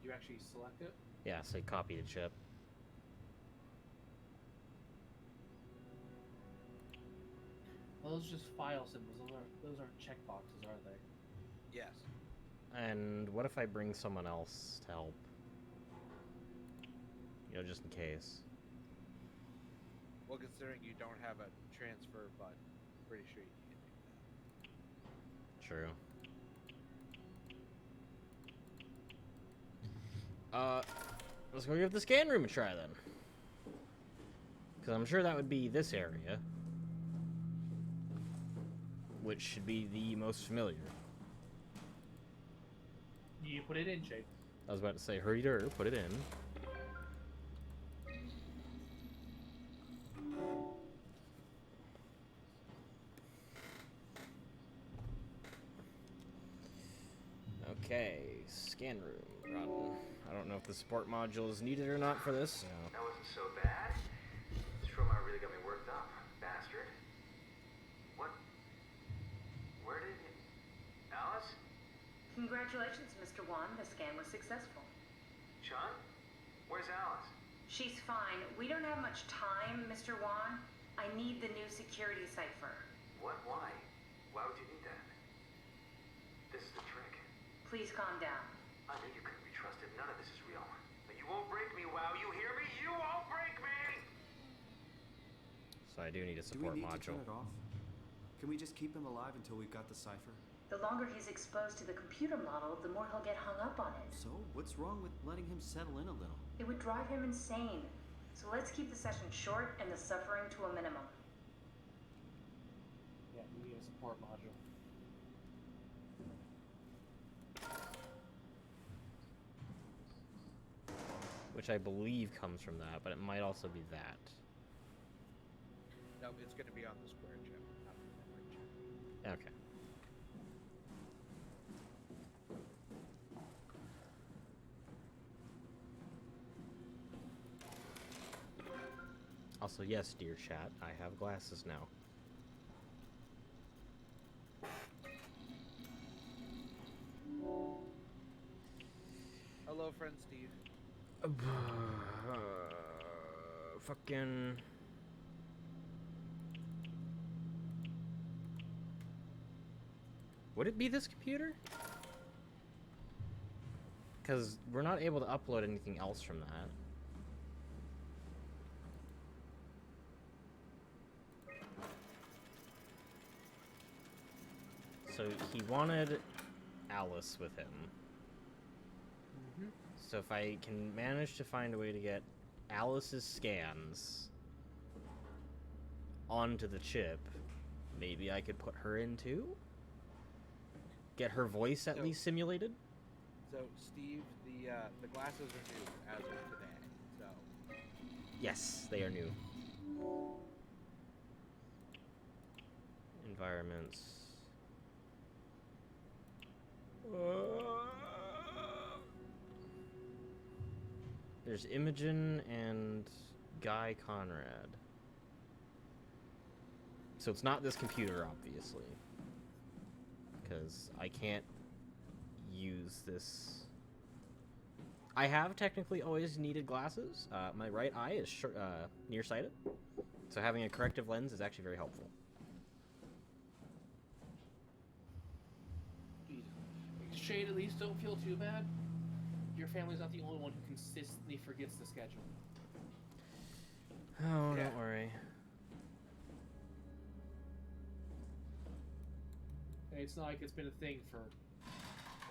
You actually select it? Yeah, say copy to chip. Those are just file symbols. Those aren't checkboxes, are they? Yes. And what if I bring someone else to help? You know, just in case. Well, considering you don't have a transfer button, pretty sure you can do that. True. Let's go give the scan room a try then. Because I'm sure that would be this area. Which should be the most familiar. You put it in, Jake. I was about to say, hurry-der, put it in. Okay, scan room, run. I don't know if the support module is needed or not for this. No. That wasn't so bad. Soma really got me worked up, bastard. What? Where did it... Alice? Congratulations, Mr. Wan. The scan was successful. Sean? Where's Alice? She's fine. We don't have much time, Mr. Wan. I need the new security cipher. What? Why? Why would you need that? This is the trick. Please calm down. I knew you couldn't be trusted. None of this is real. But you won't break me, WoW. You hear me? You won't break me! So I do need a Do we support need module. to turn it off? Can we just keep him alive until we've got the cipher? The longer he's exposed to the computer model, the more he'll get hung up on it. So, what's wrong with letting him settle in a little? It would drive him insane. So let's keep the session short and the suffering to a minimum. Yeah, we need a support module. Which I believe comes from that, but it might also be that. No, it's going to be on the square chip, not the memory chip. Okay. Also, yes, dear chat, I have glasses now. Hello, friend Steve. Fucking... Would it be this computer? Because we're not able to upload anything else from that. So he wanted Alice with him. Mm-hmm. So if I can manage to find a way to get Alice's scans onto the chip, maybe I could put her in too? Get her voice at least simulated? So, Steve, the glasses are new as of today, so... Yes, they are new. Environments. There's Imogen and Guy Conrad. So it's not this computer, obviously. Because I can't use this. I have technically always needed glasses. My right eye is nearsighted. So having a corrective lens is actually very helpful. Jesus. Shade, at least don't feel too bad. Your family's not the only one who consistently forgets the schedule. Oh, Yeah. don't worry. It's not like it's been a thing for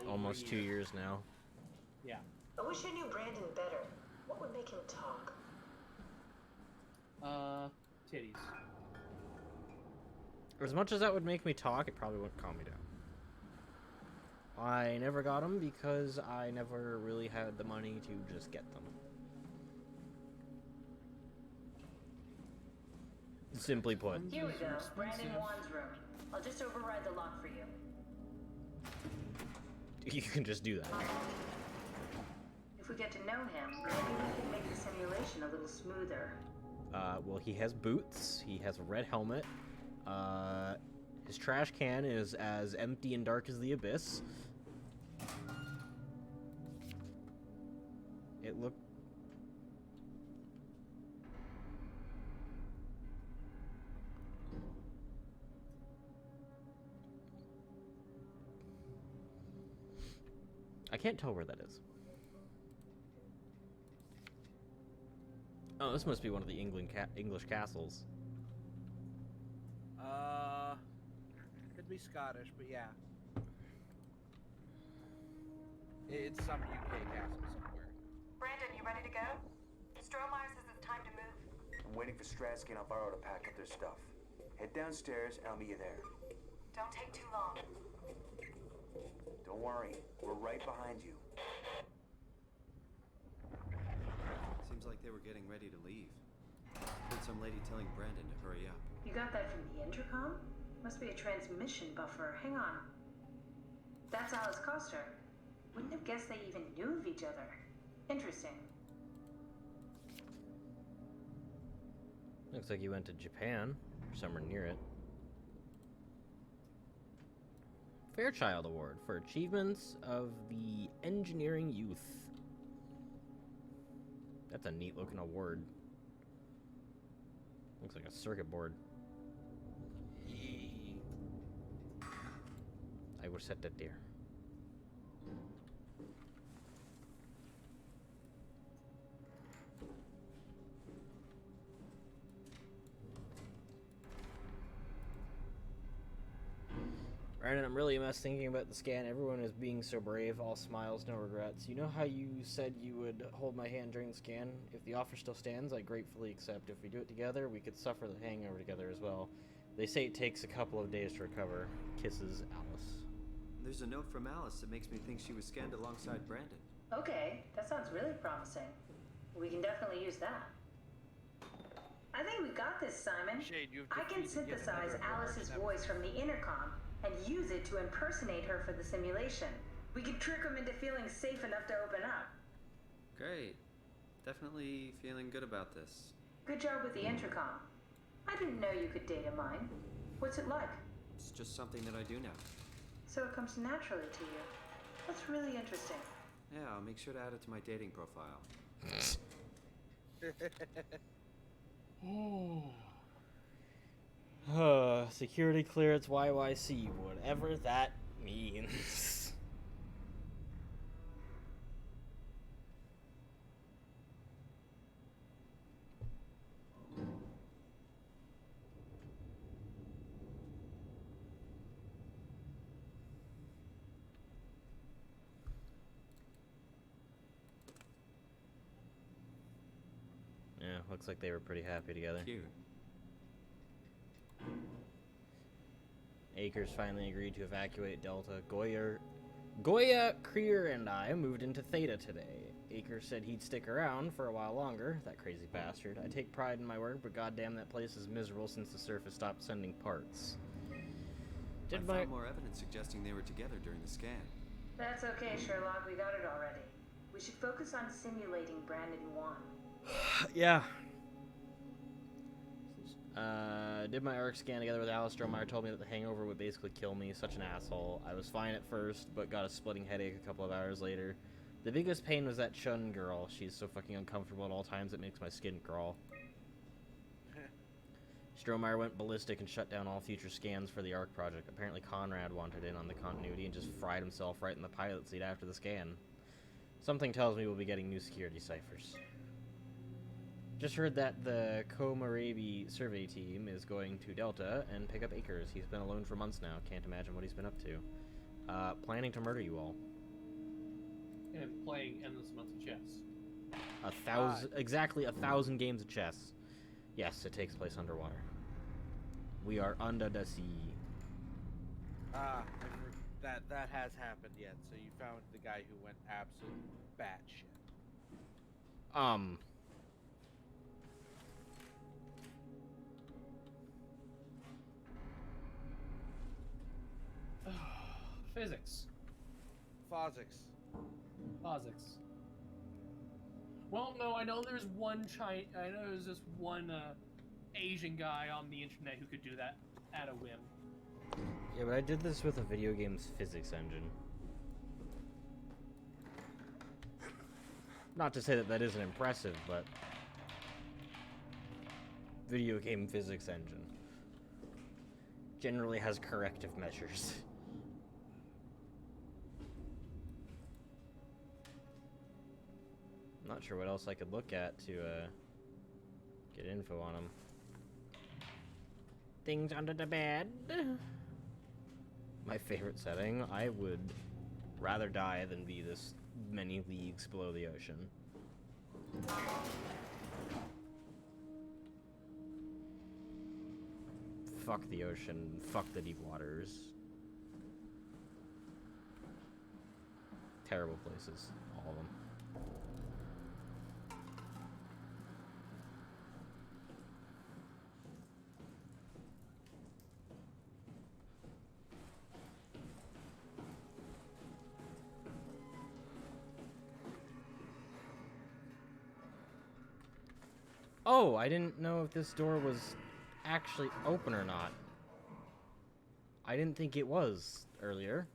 over Almost a 2 year. years now. Yeah. I wish I knew Brandon better. What would make him talk? Titties. As much as that would make me talk, it probably wouldn't calm me down. I never got them because I never really had the money to just get them. Simply put. Here we go. Brandon Juan's room. I'll just override the lock for you. You can just do that. If we get to know him, maybe we can make the simulation a little smoother. Well, he has boots. He has a red helmet. His trash can is as empty and dark as the abyss. It looked... I can't tell where that is. Oh, this must be one of the English castles. Could be Scottish, but yeah. It's some UK castle somewhere. Brandon, you ready to go? Strohmeyer says it's time to move. I'm waiting for Stratsky and Alvaro to pack up their stuff. Head downstairs and I'll meet you there. Don't take too long. Don't worry, we're right behind you. Seems like they were getting ready to leave. Heard some lady telling Brandon to hurry up. You got that from the intercom? Must be a transmission buffer. Hang on. That's Alice Coster. Wouldn't have guessed they even knew of each other. Interesting. Looks like you went to Japan, or somewhere near it. Fairchild Award for Achievements of the Engineering Youth. That's a neat looking award. Looks like a circuit board. I will set that there. Brandon, I'm really a mess thinking about the scan. Everyone is being so brave, all smiles, no regrets. You know how you said you would hold my hand during the scan? If the offer still stands, I gratefully accept. If we do it together, we could suffer the hangover together as well. They say it takes a couple of days to recover. Kisses, Alice. There's a note from Alice that makes me think she was scanned alongside Brandon. Okay, that sounds really promising. We can definitely use that. I think we got this, Simon. Shade, you've I can defeated yet synthesize another of our Alice's nemesis. voice from the intercom and use it to impersonate her for the simulation. We can trick him into feeling safe enough to open up. Great. Definitely feeling good about this. Good job with the intercom. I didn't know you could data mine. What's it like? It's just something that I do now. So it comes naturally to you. That's really interesting. Yeah, I'll make sure to add it to my dating profile. Security clearance YYC, whatever that means. Yeah, looks like they were pretty happy together. Cute. Akers finally agreed to evacuate Delta. Goya, Krier, and I moved into Theta today. Akers said he'd stick around for a while longer, that crazy bastard. I take pride in my work, but goddamn that place is miserable since the surface stopped sending parts. I found more evidence suggesting they were together during the scan. That's okay, Sherlock. We got it already. We should focus on simulating Brandon 1. Yeah. Did my ARC scan together with Alice. Strohmeyer told me that the hangover would basically kill me. Such an asshole. I was fine at first, but got a splitting headache a couple of hours later. The biggest pain was that Chun girl. She's so fucking uncomfortable at all times it makes my skin crawl. Strohmeyer went ballistic and shut down all future scans for the ARC project. Apparently Conrad wanted in on the continuity and just fried himself right in the pilot seat after the scan. Something tells me we'll be getting new security ciphers. Just heard that the Komarabi survey team is going to Delta and pick up Akers. He's been alone for months now. Can't imagine what he's been up to. Planning to murder you all. And playing endless amounts of chess. Exactly 1,000 games of chess. Yes, it takes place underwater. We are under the sea. That has happened yet. So you found the guy who went absolute batshit. Physics. Physics. Well, no, I know there's one this one Asian guy on the internet who could do that at a whim. Yeah, but I did this with a video game's physics engine. Not to say that that isn't impressive, but video game physics engine generally has corrective measures. I'm not sure what else I could look at to get info on them. Things under the bed. My favorite setting. I would rather die than be this many leagues below the ocean. Fuck the ocean. Fuck the deep waters. Terrible places. All of them. Oh, I didn't know if this door was actually open or not. I didn't think it was earlier.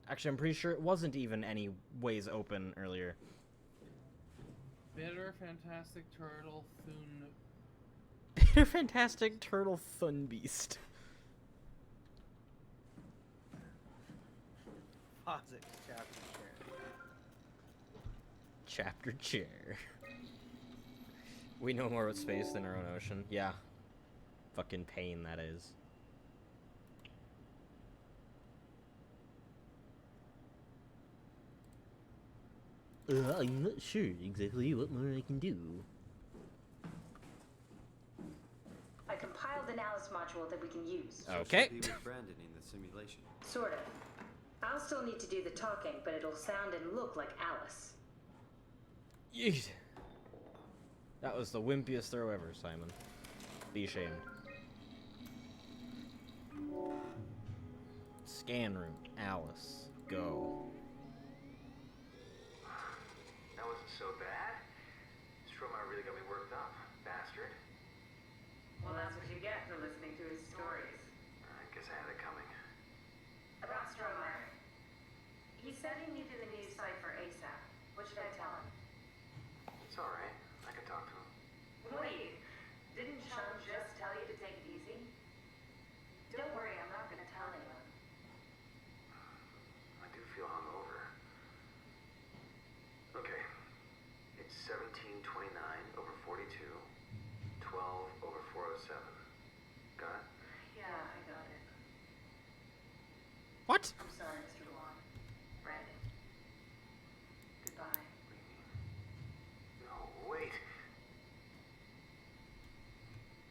Actually, I'm pretty sure it wasn't even any ways open earlier. Bitter, fantastic turtle, thun... Bitter, fantastic turtle, thun beast. Physics chapter chair. Chapter chair. We know more about space than our own ocean. Yeah. Fucking pain, that is. I'm not sure exactly what more I can do. I compiled an Alice module that we can use. Okay. He with Brandon in the simulation. Sort of. I'll still need to do the talking, but it'll sound and look like Alice. Yeet. That was the wimpiest throw ever, Simon. Be ashamed. Scan room. Alice. Go. That wasn't so bad. Strohmeyer really got me worked up, bastard. Well, that's what you get for listening to his stories. I guess I had it coming. About Strohmeyer. He said he needed a new site for ASAP. What should I tell him? It's alright. I can talk to him. Wait, didn't Sean just tell you to take it easy? Don't worry, I'm not gonna tell anyone. I do feel hungover. Okay. It's 1729 over 42, 12 over 407. Got it? Yeah, I got it. What? I'm sorry, Mr. DeLong. Brandon. Goodbye. No, wait.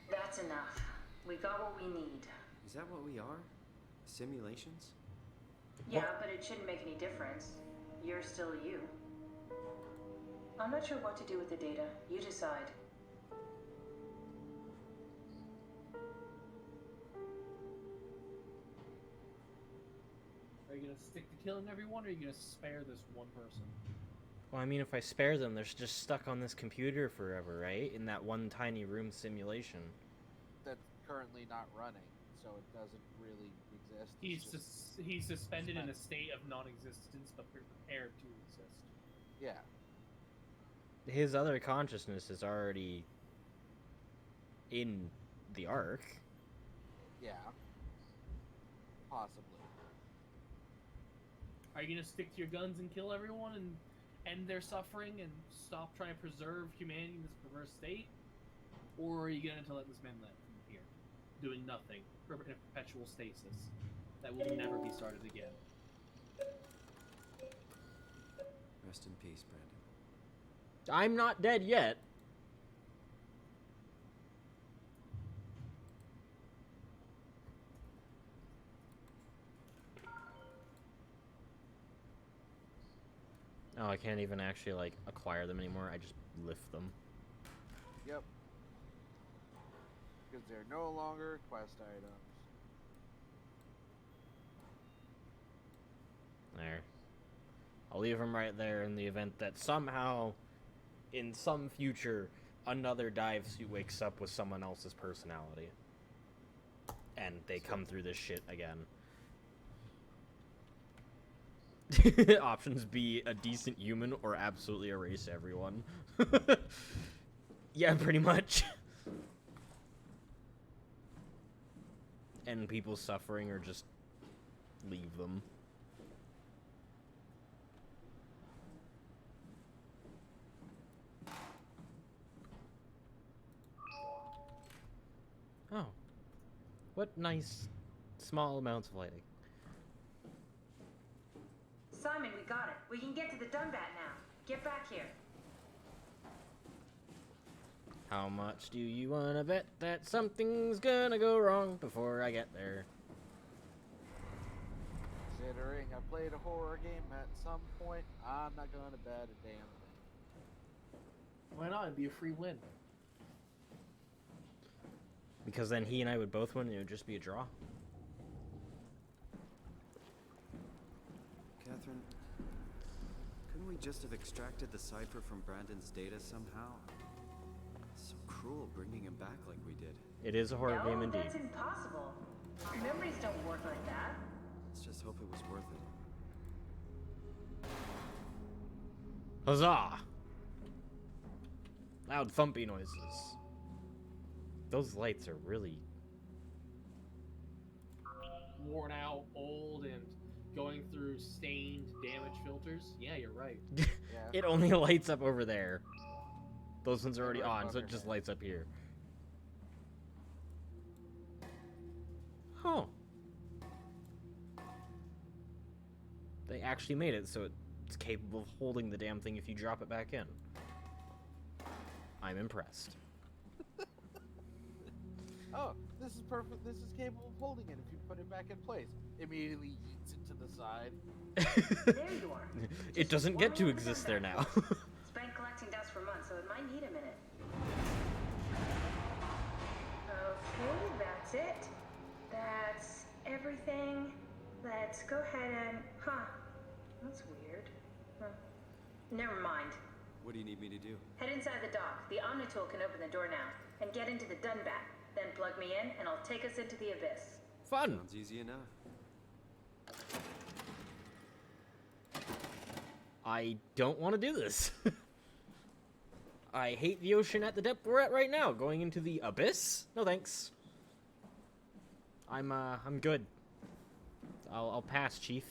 That's enough. We got what we need. Is that what we are? Simulations? Yeah, but it shouldn't make any difference. You're still you. I'm not sure what to do with the data. You decide. Are you gonna stick to killing everyone, or are you gonna spare this one person? Well, I mean, if I spare them, they're just stuck on this computer forever, right? In that one tiny room simulation. That's currently not running, so it doesn't really exist. He's suspended in a state of non-existence, but prepared to exist. Yeah. his other consciousness is already in the Ark. Yeah. Possibly. Are you gonna stick to your guns and kill everyone and end their suffering and stop trying to preserve humanity in this perverse state? Or are you going to let this man live from here, doing nothing, in a perpetual stasis that will never be started again? Rest in peace, Brandon. I'm not dead yet. Oh, I can't even actually, like, acquire them anymore. I just lift them. Yep. Because they're no longer quest items. There. I'll leave them right there in the event that somehow, in some future, another dive suit wakes up with someone else's personality. And they come through this shit again. Options be a decent human or absolutely erase everyone. Yeah, pretty much. End people's suffering or just leave them. Oh. What nice small amounts of lighting. Simon, we got it. We can get to the Dunbat now. Get back here. How much do you wanna bet that something's gonna go wrong before I get there? Considering I played a horror game at some point, I'm not gonna bet a damn thing. Why not? It'd be a free win. Because then he and I would both win and it would just be a draw. Catherine, couldn't we just have extracted the cipher from Brandon's data somehow? It's so cruel bringing him back like we did. It is a horror game indeed. That's impossible. Memories don't work like that. Let's just hope it was worth it. Huzzah! Loud thumpy noises. Those lights are really Worn out, old, and going through stained, damaged filters. Yeah, you're right. Yeah. It only lights up over there. Those ones are already right on, so above it your just head. lights up here. Huh. They actually made it so it's capable of holding the damn thing if you drop it back in. I'm impressed. Oh, this is perfect. This is capable of holding it if you put it back in place. Immediately yeets it to the side. There you are. It doesn't get to exist there now. It's been collecting dust for months, so it might need a minute. Okay, that's it. That's everything. Let's go ahead and... Huh. That's weird. Huh. Never mind. What do you need me to do? Head inside the dock. The Omnitool can open the door now. And get into the Dunbat. Then plug me in, and I'll take us into the Abyss. Fun! Sounds easy enough. I don't want to do this. I hate the ocean at the depth we're at right now. Going into the Abyss? No thanks. I'm good. I'll pass, Chief.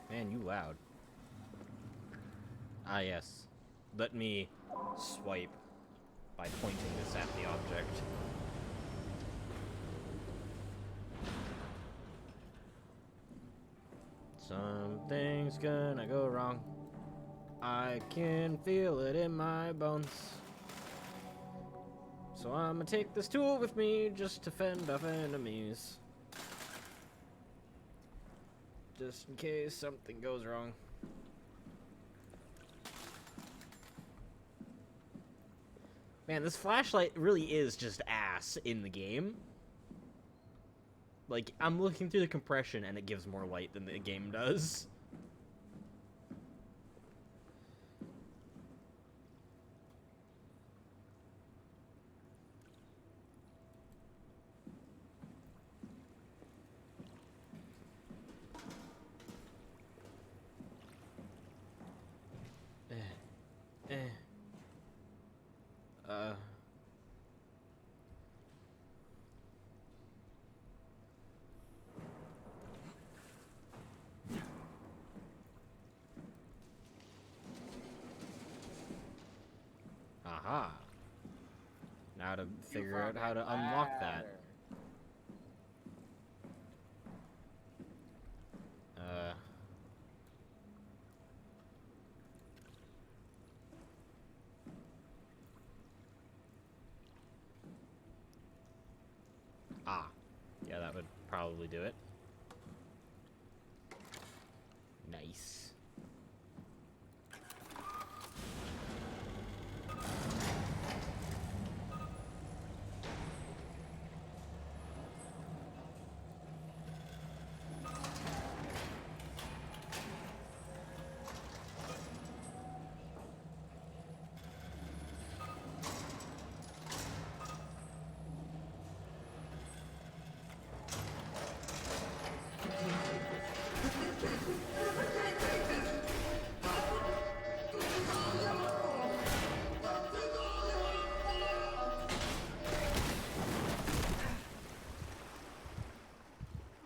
Man, you loud. Ah, yes. Let me swipe by pointing this at the object. Something's gonna go wrong. I can feel it in my bones. So I'm gonna take this tool with me just to fend off enemies. Just in case something goes wrong. Man, this flashlight really is just ass in the game. Like, I'm looking through the compression and it gives more light than the game does. Aha. Now to figure out how to unlock that. Yeah, that would probably do it. Nice.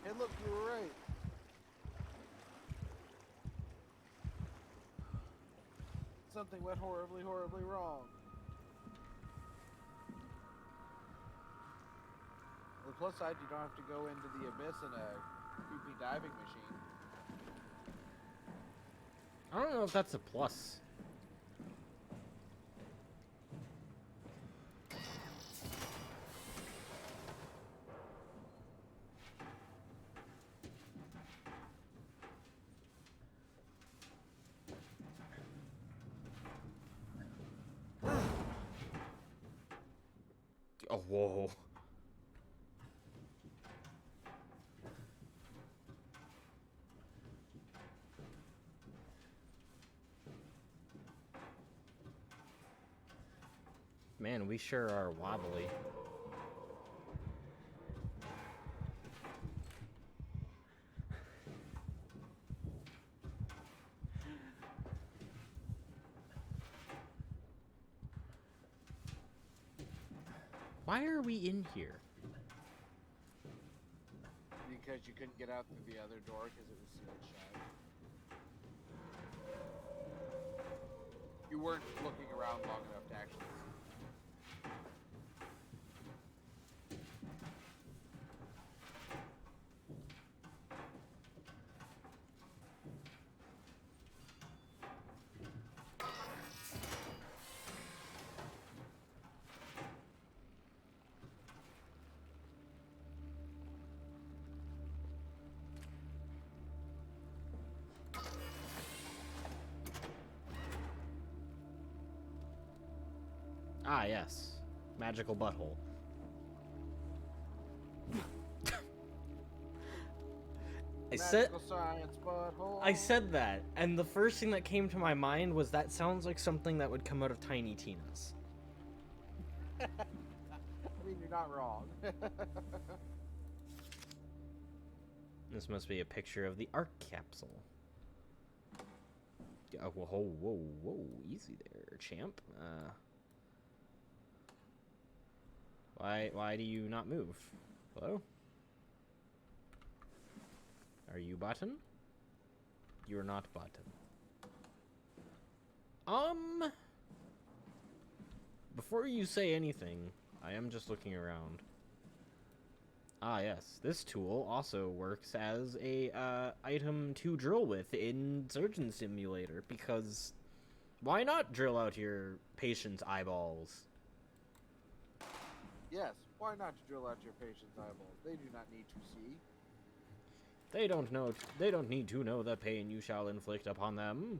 Hey, look, you were right. Something went horribly, horribly wrong. On the plus side, you don't have to go into the abyss in a creepy diving machine. I don't know if that's a plus. Oh, whoa. Man, we sure are wobbly. Why are we in here? Because you couldn't get out through the other door because it was sealed shut. You weren't looking around long enough to actually see. Ah, yes. Magical butthole. Magical science butthole. I said that, and the first thing that came to my mind was that sounds like something that would come out of Tiny Tina's. I mean, you're not wrong. This must be a picture of the Ark capsule. Oh, whoa, whoa, whoa, easy there, champ. Why do you not move? Hello? Are you button? You're not button. Before you say anything, I am just looking around. Ah, yes. This tool also works as a item to drill with in Surgeon Simulator, because why not drill out your patient's eyeballs? Yes, why not drill out your patient's eyeballs? They do not need to see. They don't need to know the pain you shall inflict upon them.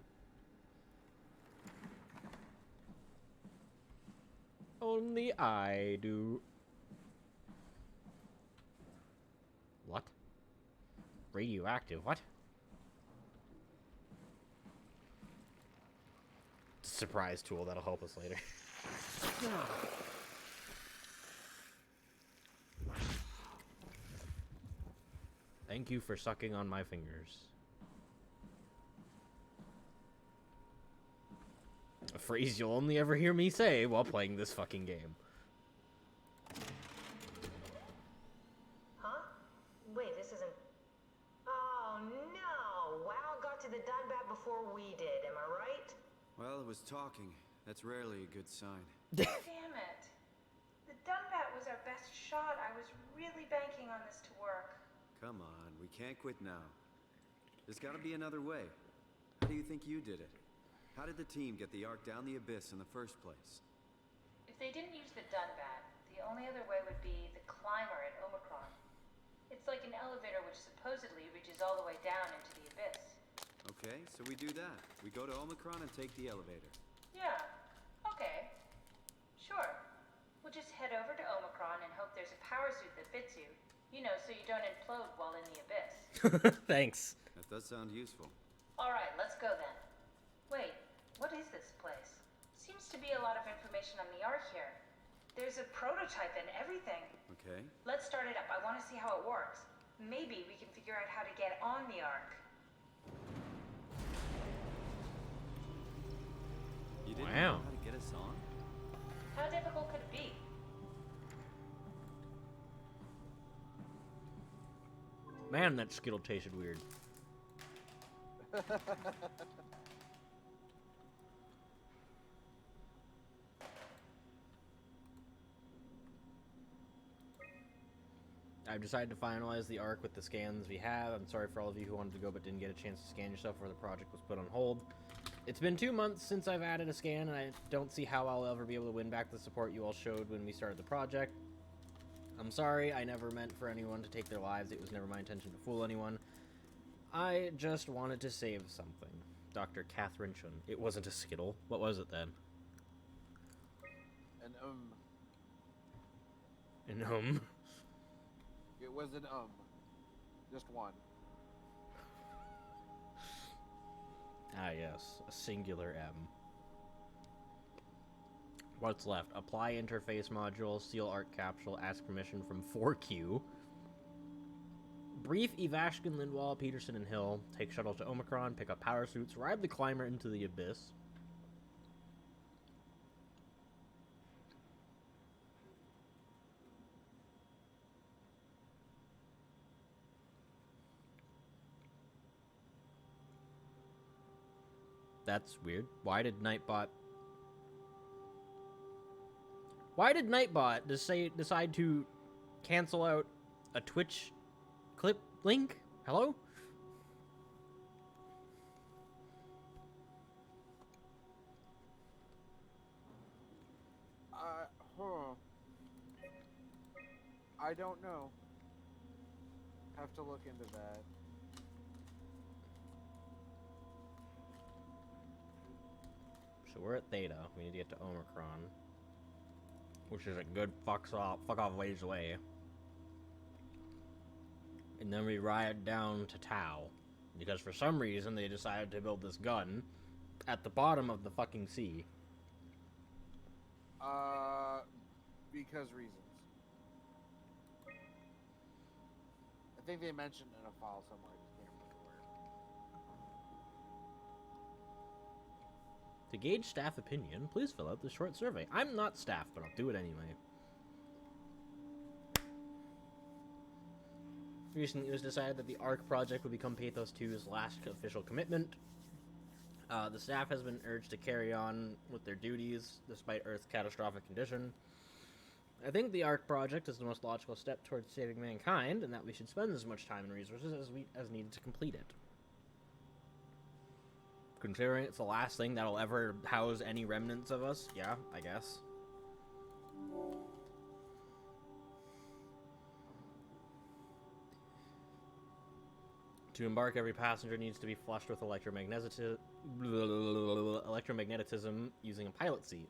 Only I do. What? Radioactive, what? Surprise tool, that'll help us later. Thank you for sucking on my fingers. A phrase you'll only ever hear me say while playing this fucking game. Huh? Wait, this isn't... Oh, no! WoW got to the done bat before we did, am I right? Well, it was talking. That's rarely a good sign. Damn it. The Dunbat was our best shot. I was really banking on this to work. Come on, we can't quit now. There's gotta be another way. How do you think you did it? How did the team get the Ark down the abyss in the first place? If they didn't use the Dunbat, the only other way would be the climber at Omicron. It's like an elevator which supposedly reaches all the way down into the abyss. Okay, so we do that. We go to Omicron and take the elevator. Yeah, okay. Sure. We'll just head over to Omicron and hope there's a power suit that fits you. You know, so you don't implode while in the abyss. Thanks. That does sound useful. Alright, let's go then. Wait, what is this place? Seems to be a lot of information on the Ark here. There's a prototype and everything. Okay. Let's start it up. I want to see how it works. Maybe we can figure out how to get on the Ark. You didn't Wow. know how to get us on? How difficult could it be? Man, that Skittle tasted weird. I've decided to finalize the Ark with the scans we have. I'm sorry for all of you who wanted to go but didn't get a chance to scan yourself where the project was put on hold. It's been 2 months since I've added a scan, and I don't see how I'll ever be able to win back the support you all showed when we started the project. I'm sorry, I never meant for anyone to take their lives. It was never my intention to fool anyone. I just wanted to save something. Dr. Catherine Chun. It wasn't a Skittle. What was it then? An An It was an Just one. Ah, yes. A singular M. What's left? Apply interface module, seal Arc capsule, ask permission from 4Q. Brief Evashkin, Lindwall, Peterson, and Hill. Take shuttle to Omicron, pick up power suits, ride the climber into the abyss. That's weird. Why did Nightbot decide to cancel out a Twitch clip link? Hello? I don't know. Have to look into that. So we're at Theta. We need to get to Omicron, which is a good fuck off ways away. And then we ride down to Tau, because for some reason they decided to build this gun at the bottom of the fucking sea. Because reasons. I think they mentioned in a file somewhere. I just can't remember where. To gauge staff opinion, please fill out this short survey. I'm not staff, but I'll do it anyway. Recently, it was decided that the ARC project would become Pathos 2's last official commitment. The staff has been urged to carry on with their duties despite Earth's catastrophic condition. I think the ARC project is the most logical step towards saving mankind, and that we should spend as much time and resources as needed to complete it. Considering it's the last thing that'll ever house any remnants of us, yeah, I guess. To embark, every passenger needs to be flushed with electromagnetism using a pilot seat.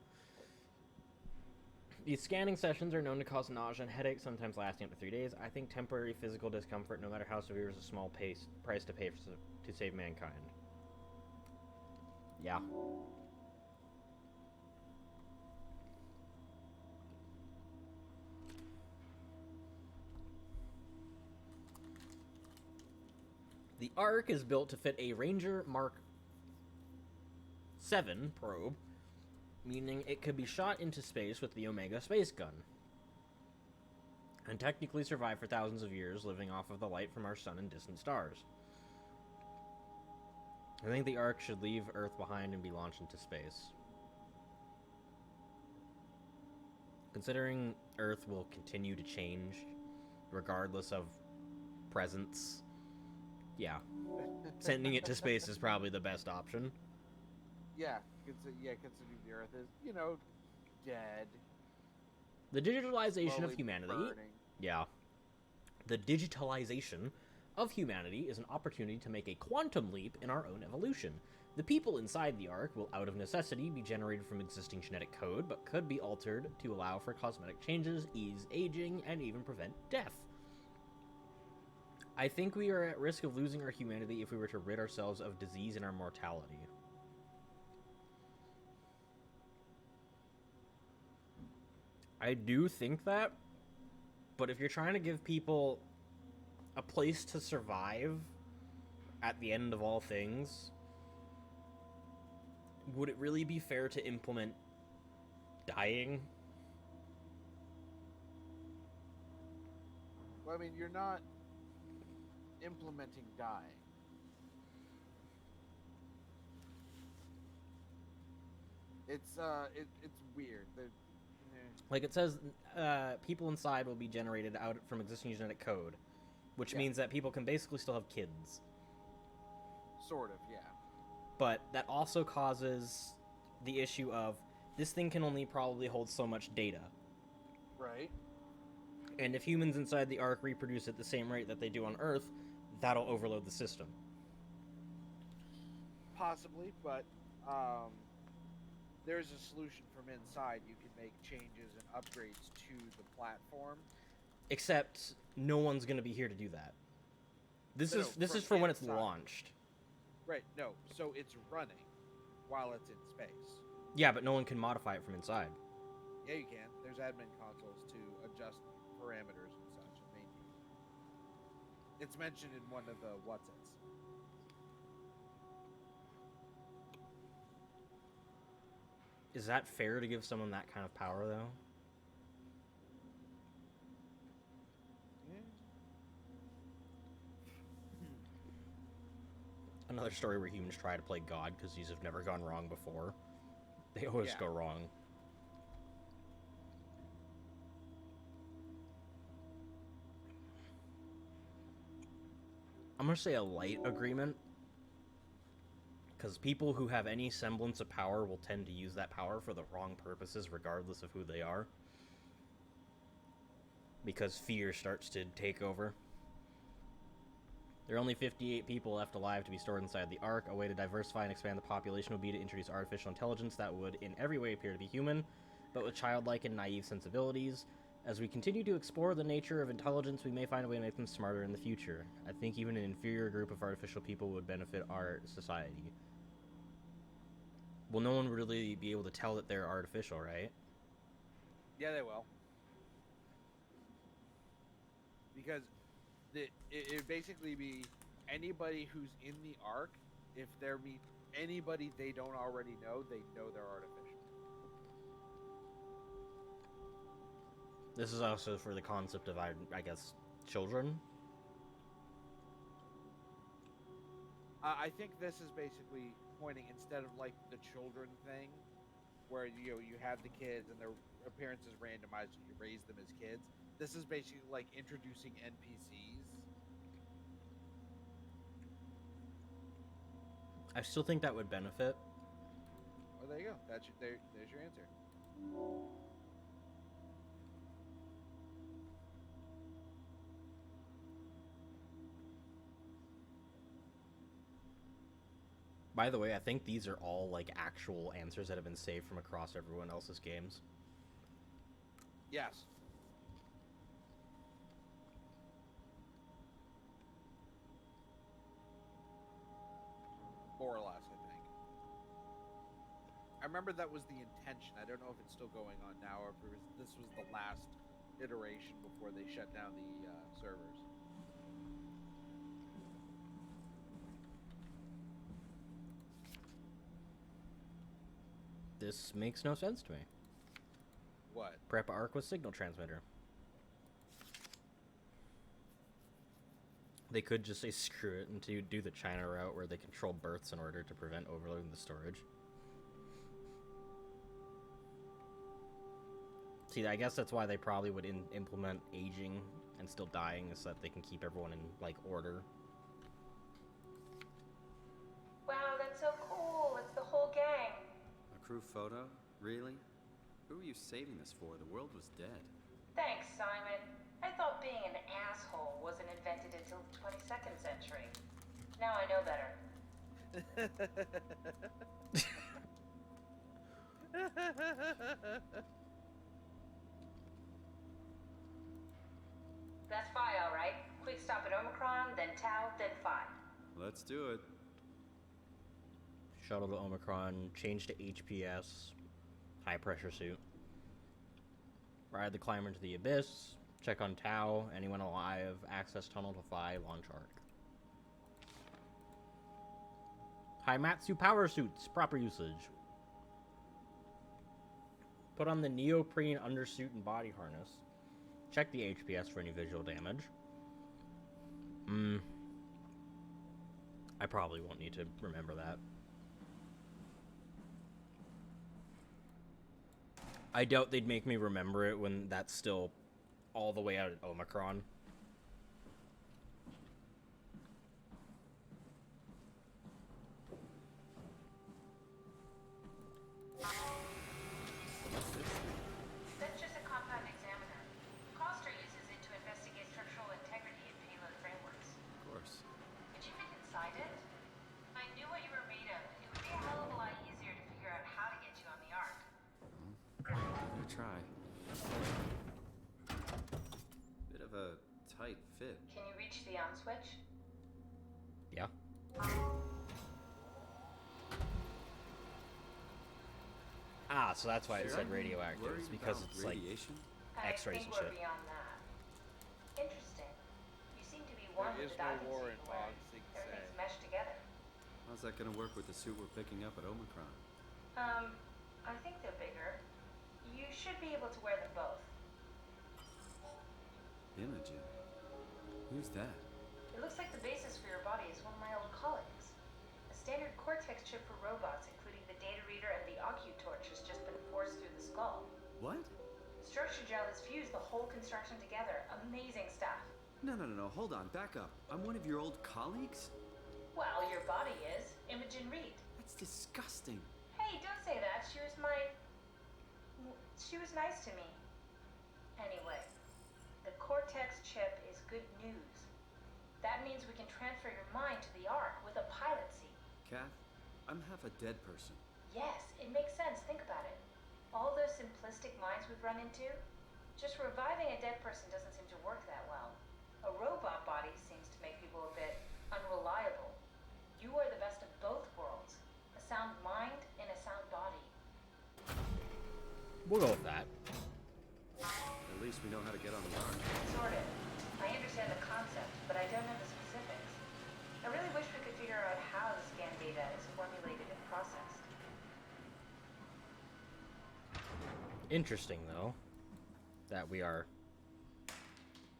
These scanning sessions are known to cause nausea and headaches, sometimes lasting up to 3 days. I think temporary physical discomfort, no matter how severe, is a small price to pay to save mankind. Yeah. The Ark is built to fit a Ranger Mark 7 probe, meaning it could be shot into space with the Omega space gun, and technically survive for thousands of years, living off of the light from our sun and distant stars. I think the Ark should leave Earth behind and be launched into space. Considering Earth will continue to change regardless of presence, yeah. Sending it to space is probably the best option. Yeah, considering the Earth is, dead. The digitalization of Slowly humanity... burning. Yeah. The digitalization of humanity is an opportunity to make a quantum leap in our own evolution. The people inside the Ark will, out of necessity, be generated from existing genetic code, but could be altered to allow for cosmetic changes, ease aging, and even prevent death. I think we are at risk of losing our humanity if we were to rid ourselves of disease and our mortality. I do think that, but if you're trying to give people a place to survive at the end of all things, would it really be fair to implement dying? Well, I mean, you're not implementing dying. It's weird. Like it says, people inside will be generated out from existing genetic code, which means that people can basically still have kids. Sort of, yeah. But that also causes the issue of this thing can only probably hold so much data. Right. And if humans inside the Ark reproduce at the same rate that they do on Earth, that'll overload the system. Possibly, but there's a solution from inside. You can make changes and upgrades to the platform. Except no one's going to be here to do that. This is for when it's launched. Right, no. So it's running while it's in space. Yeah, but no one can modify it from inside. Yeah, you can. There's admin consoles to adjust parameters and such and maintain. It's mentioned in one of the what's-its. Is that fair to give someone that kind of power, though? Another story where humans try to play God because these have never gone wrong before. They always go wrong. I'm going to say a light agreement. Because people who have any semblance of power will tend to use that power for the wrong purposes regardless of who they are. Because fear starts to take over. There are only 58 people left alive to be stored inside the Ark. A way to diversify and expand the population would be to introduce artificial intelligence that would in every way appear to be human, but with childlike and naive sensibilities. As we continue to explore the nature of intelligence, we may find a way to make them smarter in the future. I think even an inferior group of artificial people would benefit our society. Well, no one would really be able to tell that they're artificial, right? Yeah, they will. Because it would basically be anybody who's in the Ark, if they're anybody they don't already know, they know they're artificial. This is also for the concept of, I guess, children? I think this is basically pointing, instead of like the children thing, where you have the kids and their appearance is randomized and you raise them as kids. This is basically like introducing NPCs. I still think that would benefit. Oh, there you go. There's your answer. By the way, I think these are all like actual answers that have been saved from across everyone else's games. Yes. More or less, I think. I remember that was the intention. I don't know if it's still going on now or if this was the last iteration before they shut down the servers. This makes no sense to me. What? Prep Arc with signal transmitter. They could just say screw it and do the China route where they control births in order to prevent overloading the storage. See, I guess that's why they probably would implement aging and still dying, is that they can keep everyone in, like, order. Wow, that's so cool. It's the whole gang. A crew photo? Really? Who were you saving this for? The world was dead. Thanks, Simon. I thought being an asshole wasn't invented until the 22nd century. Now I know better. That's Phi, all right. Quick stop at Omicron, then Tau, then Phi. Let's do it. Shuttle to Omicron, change to HPS, high pressure suit. Ride the climber into the abyss, check on Tau, anyone alive, access tunnel to Phi, launch arc. Haimatsu power suits, proper usage. Put on the neoprene undersuit and body harness. Check the HPS for any visual damage. I probably won't need to remember that. I doubt they'd make me remember it when that's still all the way out at Omicron. That's just a compound examiner. Coster uses it to investigate structural integrity in payload frameworks. Of course. Did you get inside it? I knew what you were made of. It would be a hell of a lot easier to figure out how to get you on the Ark. Good try. Bit of a tight fit. Can you reach the on switch? Yeah. Ah, so that's why it said radioactive. It's because it's radiation? like X-rays and shit. Beyond that. Interesting. You seem to be one There with is the no diving war suit in you're wearing. Boggs, they can say. Everything's meshed together. How's that gonna work with the suit we're picking up at Omicron? I think they're bigger. You should be able to wear them both. Imogen. Who's that? It looks like the basis for your body is one of my old colleagues. A standard Cortex chip for robots, including the data reader and the OcuTorch, has just been forced through the skull. What? Structure gel has fused the whole construction together. Amazing stuff. No, hold on, back up. I'm one of your old colleagues? Well, your body is. Imogen Reed. That's disgusting. Hey, don't say that. She was nice to me. Anyway, the Cortex chip is good news. That means we can transfer your mind to the Ark with a pilot seat. Kath, I'm half a dead person. Yes, it makes sense. Think about it. All those simplistic minds we've run into, just reviving a dead person doesn't seem to work that well. A robot body seems to make people a bit unreliable. You are the best of both worlds. A sound mind and a sound body. We'll go with that. At least we know how to get on the Ark. Sort of. I understand the concept, but I don't know the specifics. I really wish we could figure out how the scan data is formulated and processed. Interesting, though, that we are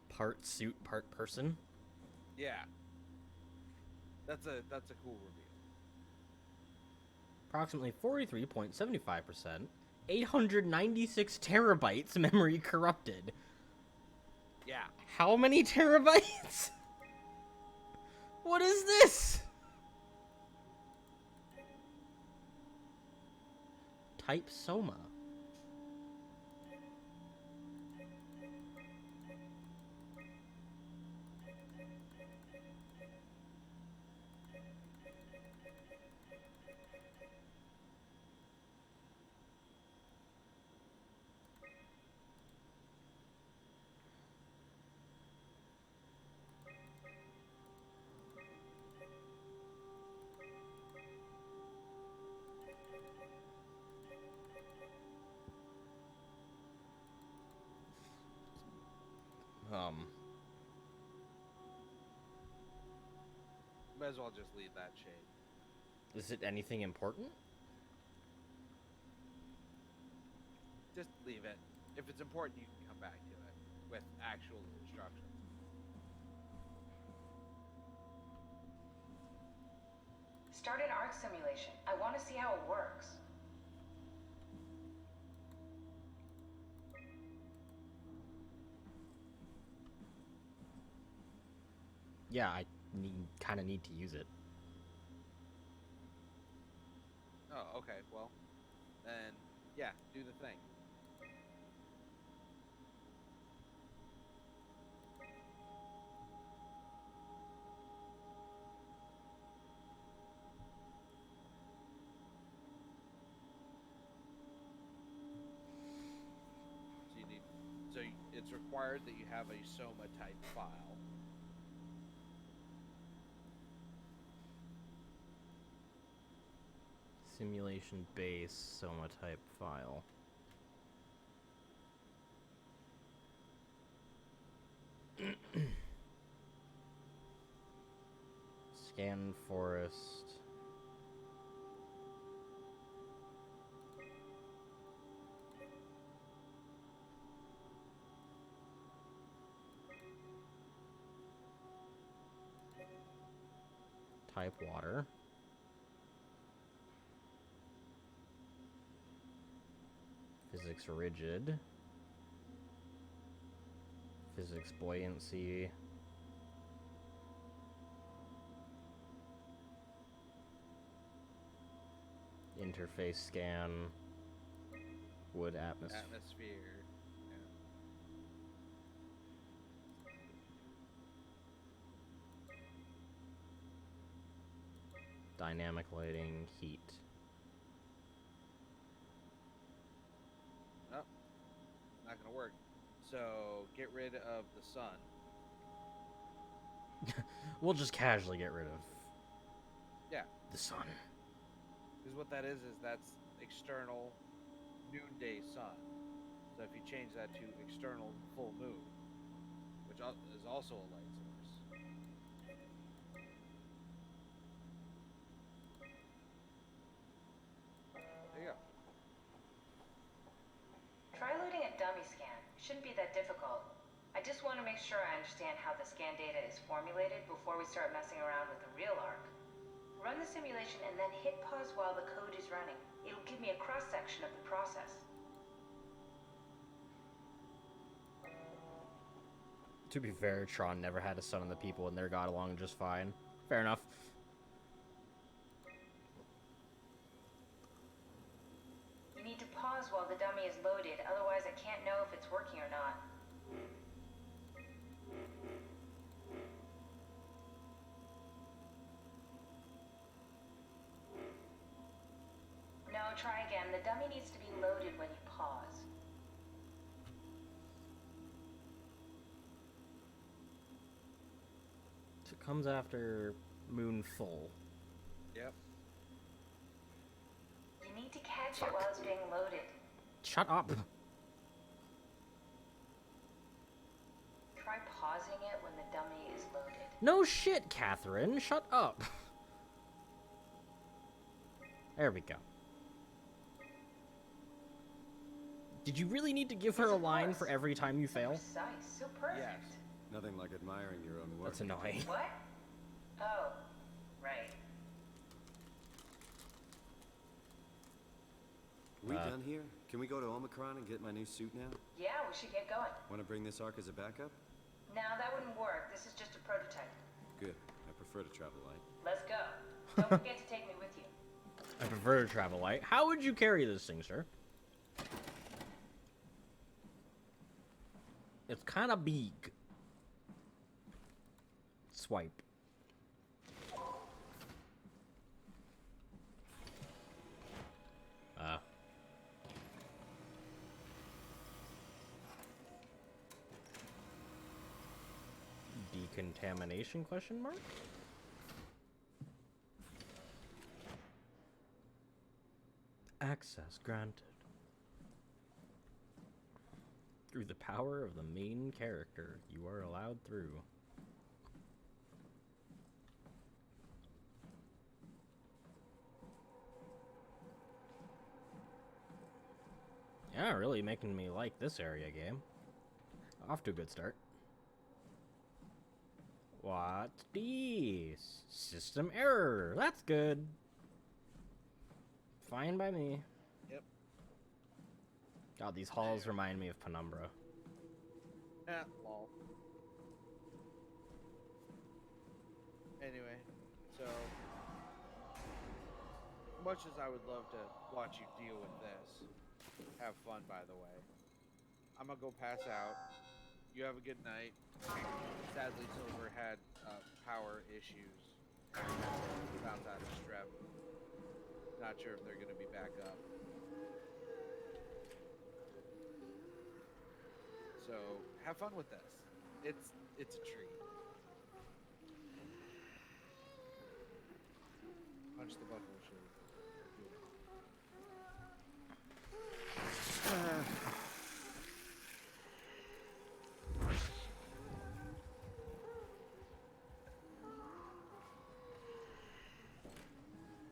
part suit, part person. Yeah. That's a cool reveal. Approximately 43.75%, 896 terabytes memory corrupted. Yeah. How many terabytes? What is this? Type Soma. Might as well just leave that shade. Is it anything important? Just leave it. If it's important, you can come back to it with actual instructions. Start an Ark simulation. I want to see how it works. Yeah, I kind of need to use it. Oh, okay. Well, then, yeah, do the thing. So it's required that you have a Soma type file. Simulation base Soma type file. Scan forest. Type water. Physics rigid. Physics buoyancy. Interface scan. Wood atmosphere. Yeah. Dynamic lighting, heat. Oh, not gonna work. So get rid of the sun. We'll just casually get rid of the sun. Because what that is that's external noonday sun. So if you change that to external full moon, which is also a light source. There you go. Try loading a dummy scan. Shouldn't be that difficult. I just want to make sure I understand how the scan data is formulated before we start messing around with the real arc. Run the simulation and then hit pause while the code is running. It'll give me a cross-section of the process. To be fair, Tron never had a son of the people and they got along just fine. Fair enough. You need to pause while the dummy is loaded, otherwise I can't know if it's working or not. No, try again. The dummy needs to be loaded when you pause. So it comes after moon full. Yep. You need to catch it while it's being loaded. Shut up. Try pausing it when the dummy is loaded. No shit, Catherine. Shut up. There we go. Did you really need to give her a line for every time you fail? Precise, so perfect. Yes. Nothing like admiring your own work. That's annoying. What? Oh, right. We done here? Can we go to Omicron and get my new suit now? Yeah, we should get going. Want to bring this arc as a backup? No, that wouldn't work. This is just a prototype. Good. I prefer to travel light. Let's go. Don't forget to take me with you. I prefer to travel light. How would you carry this thing, sir? It's kind of big. Swipe. Decontamination question mark? Access granted. Through the power of the main character, you are allowed through. Yeah, really making me like this area game. Off to a good start. What's this? System error. That's good. Fine by me. Yep. God, these halls remind me of Penumbra. Yeah, lol. Anyway, so much as I would love to watch you deal with this, have fun, by the way, I'm gonna go pass out. You have a good night. Sadly, Silver had power issues. Found out a strep. Not sure if they're gonna be back up. So have fun with this. It's a treat. Punch the buffalo shield.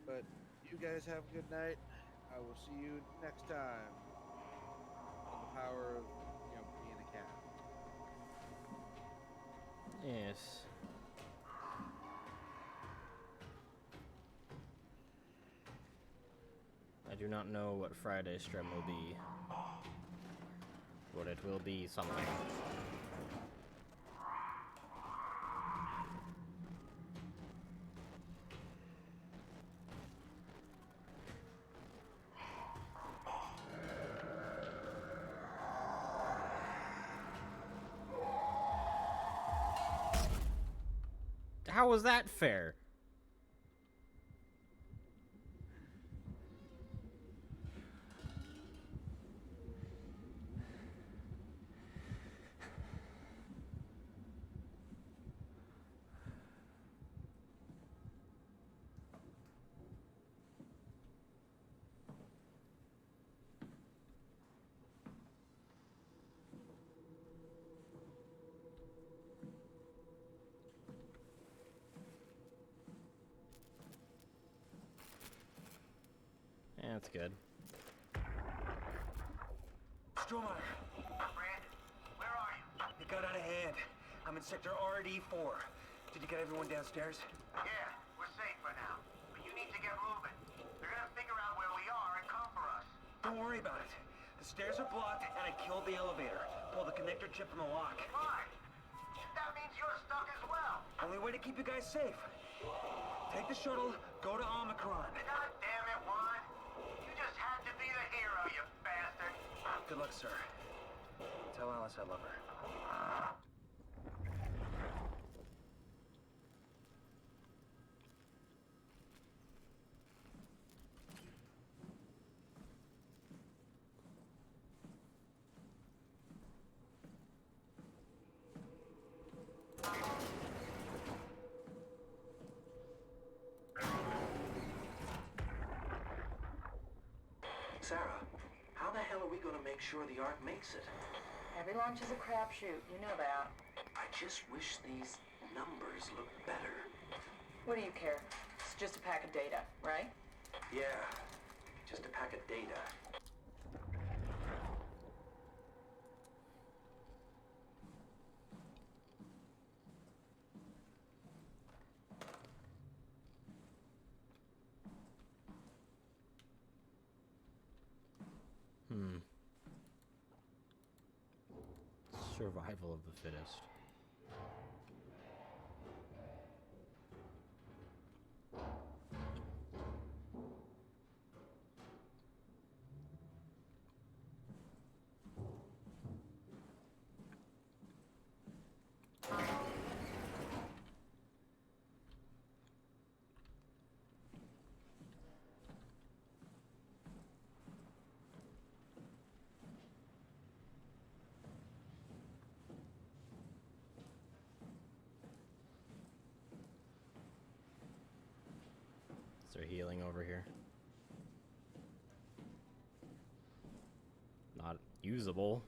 But you guys have a good night. I will see you next time on the power of, being a cat. Yes. I do not know what Friday's stream will be, but it will be something. How was that fair? Yeah, that's good. Stromae, Brandon, where are you? it got out of hand. I'm in sector RD4. Did you get everyone downstairs? Yeah, we're safe for now. But you need to get moving. They're gonna figure out where we are and come for us. Don't worry about it. The stairs are blocked, and I killed the elevator. Pulled the connector chip from the lock. Fine. That means you're stuck as well. Only way to keep you guys safe. Take the shuttle, go to Omicron. God damn it, Juan. You just had to be the hero, you bastard. Good luck, sir. Tell Alice I love her. Sarah, how the hell are we gonna make sure the Ark makes it? Every launch is a crapshoot, you know that. I just wish these numbers looked better. What do you care? It's just a pack of data, right? Yeah, just a pack of data. Survival of the fittest. Is there healing over here? Not usable.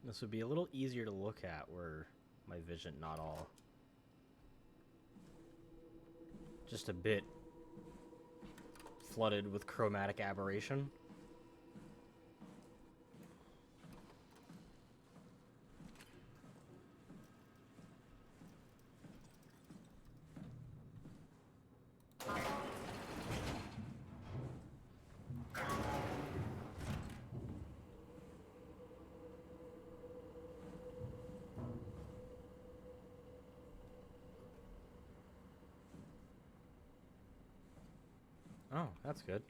This would be a little easier to look at were my vision not all just a bit flooded with chromatic aberration. Oh, that's good.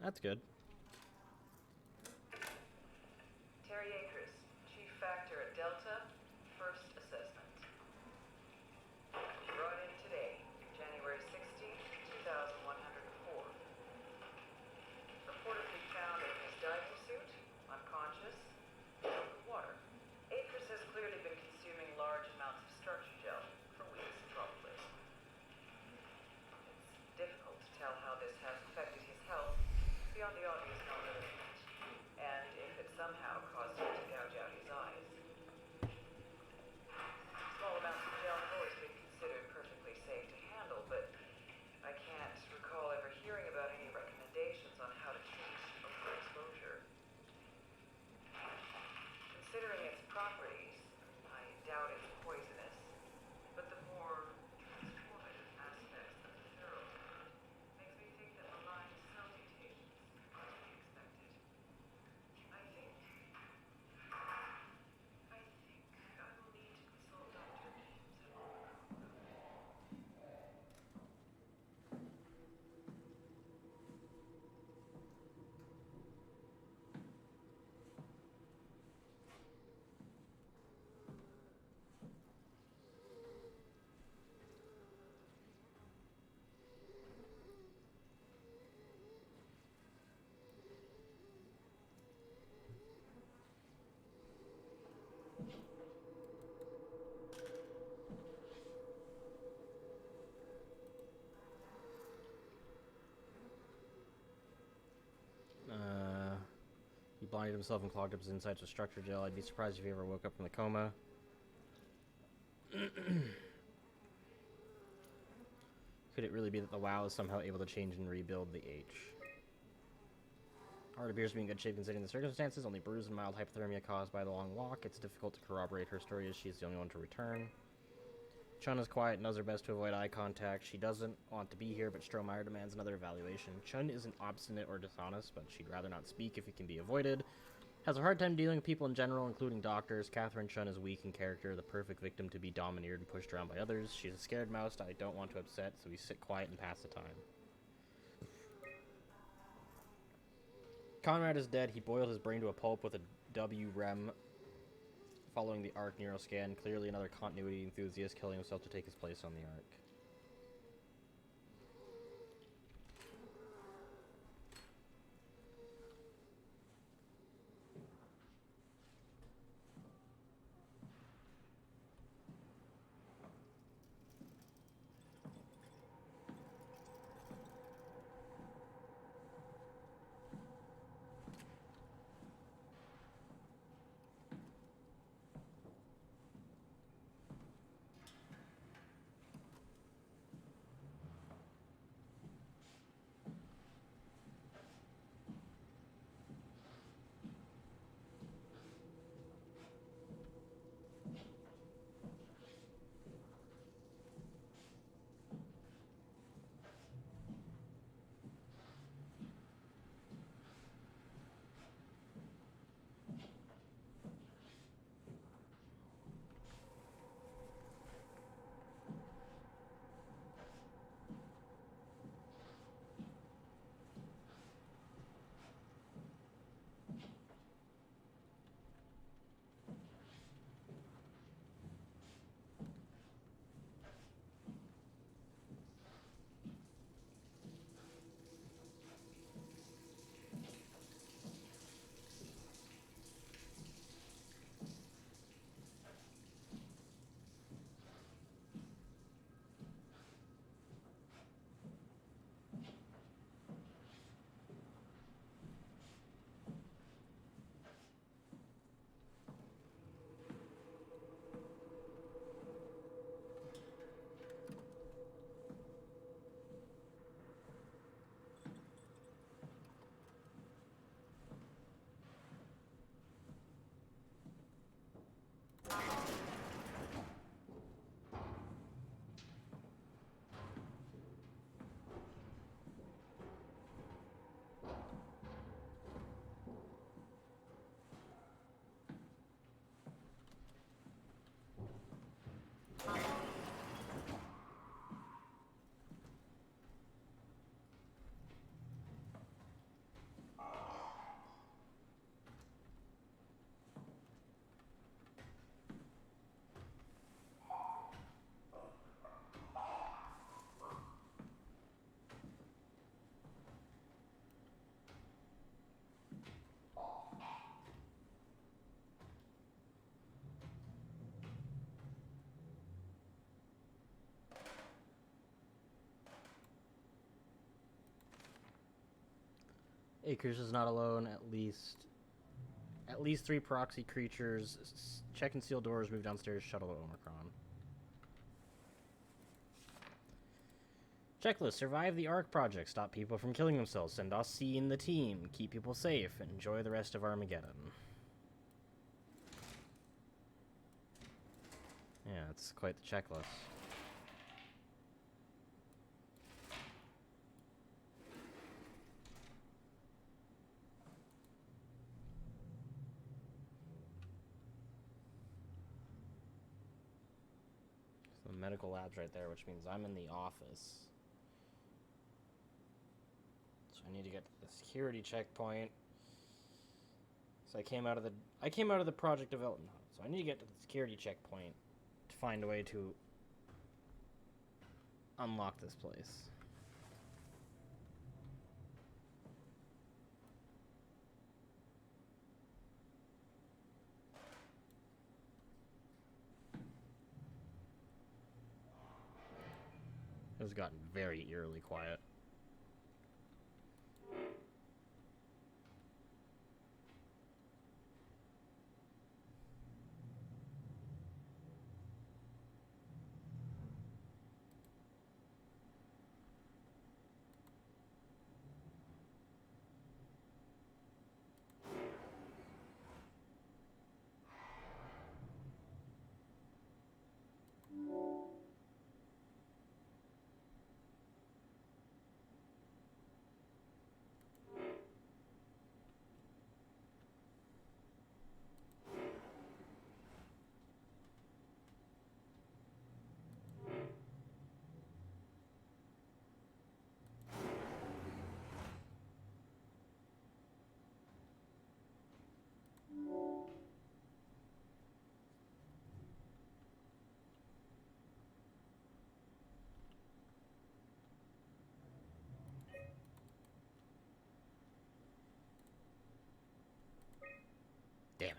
That's good. Terry Akers, Chief Factor at Delta, first assessment. Brought in today, January 16th, 2104. Reportedly found in his diving suit, unconscious, filled with water. Akers has clearly been consuming large amounts of structure gel for weeks, probably. It's difficult to tell how this has affected his health beyond the obvious malnourishment, and if it somehow caused him to gouge out his eyes. Small amounts of gel have always been considered perfectly safe to handle, but I can't recall ever hearing about any recommendations on how to treat overexposure. Considering its properties, I doubt it's poisonous, but the more transformative aspects of the thoroughfare makes me think that malign cell mutations are to be expected. I think I will need to consult Dr. Eames at home. He blinded himself and clogged up his insides with structure gel. I'd be surprised if he ever woke up from the coma. Could it really be that the WoW is somehow able to change and rebuild the H? Heart appears to be in good shape considering the circumstances, only bruise and mild hypothermia caused by the long walk. It's difficult to corroborate her story as she's the only one to return. Chun is quiet and does her best to avoid eye contact. She doesn't want to be here, but Strohmeyer demands another evaluation. Chun isn't obstinate or dishonest, but she'd rather not speak if it can be avoided. Has a hard time dealing with people in general, including doctors. Catherine Chun is weak in character, the perfect victim to be domineered and pushed around by others. She's a scared mouse I don't want to upset, so we sit quiet and pass the time. Conrad is dead. He boiled his brain to a pulp with a WREM following the Ark neuroscan. Clearly another continuity enthusiast killing himself to take his place on the Ark. Akers is not alone. At least 3 proxy creatures. Check and seal doors. Move downstairs. Shuttle to Omicron. Checklist. Survive the ARC project. Stop people from killing themselves. Send Aussie and the team. Keep people safe. And enjoy the rest of Armageddon. Yeah, it's quite the checklist. So the medical lab's right there, which means I'm in the office. So I need to get to the security checkpoint. So I came out of the project development hub. So I need to get to the security checkpoint to find a way to unlock this place. It has gotten very eerily quiet. Damn it.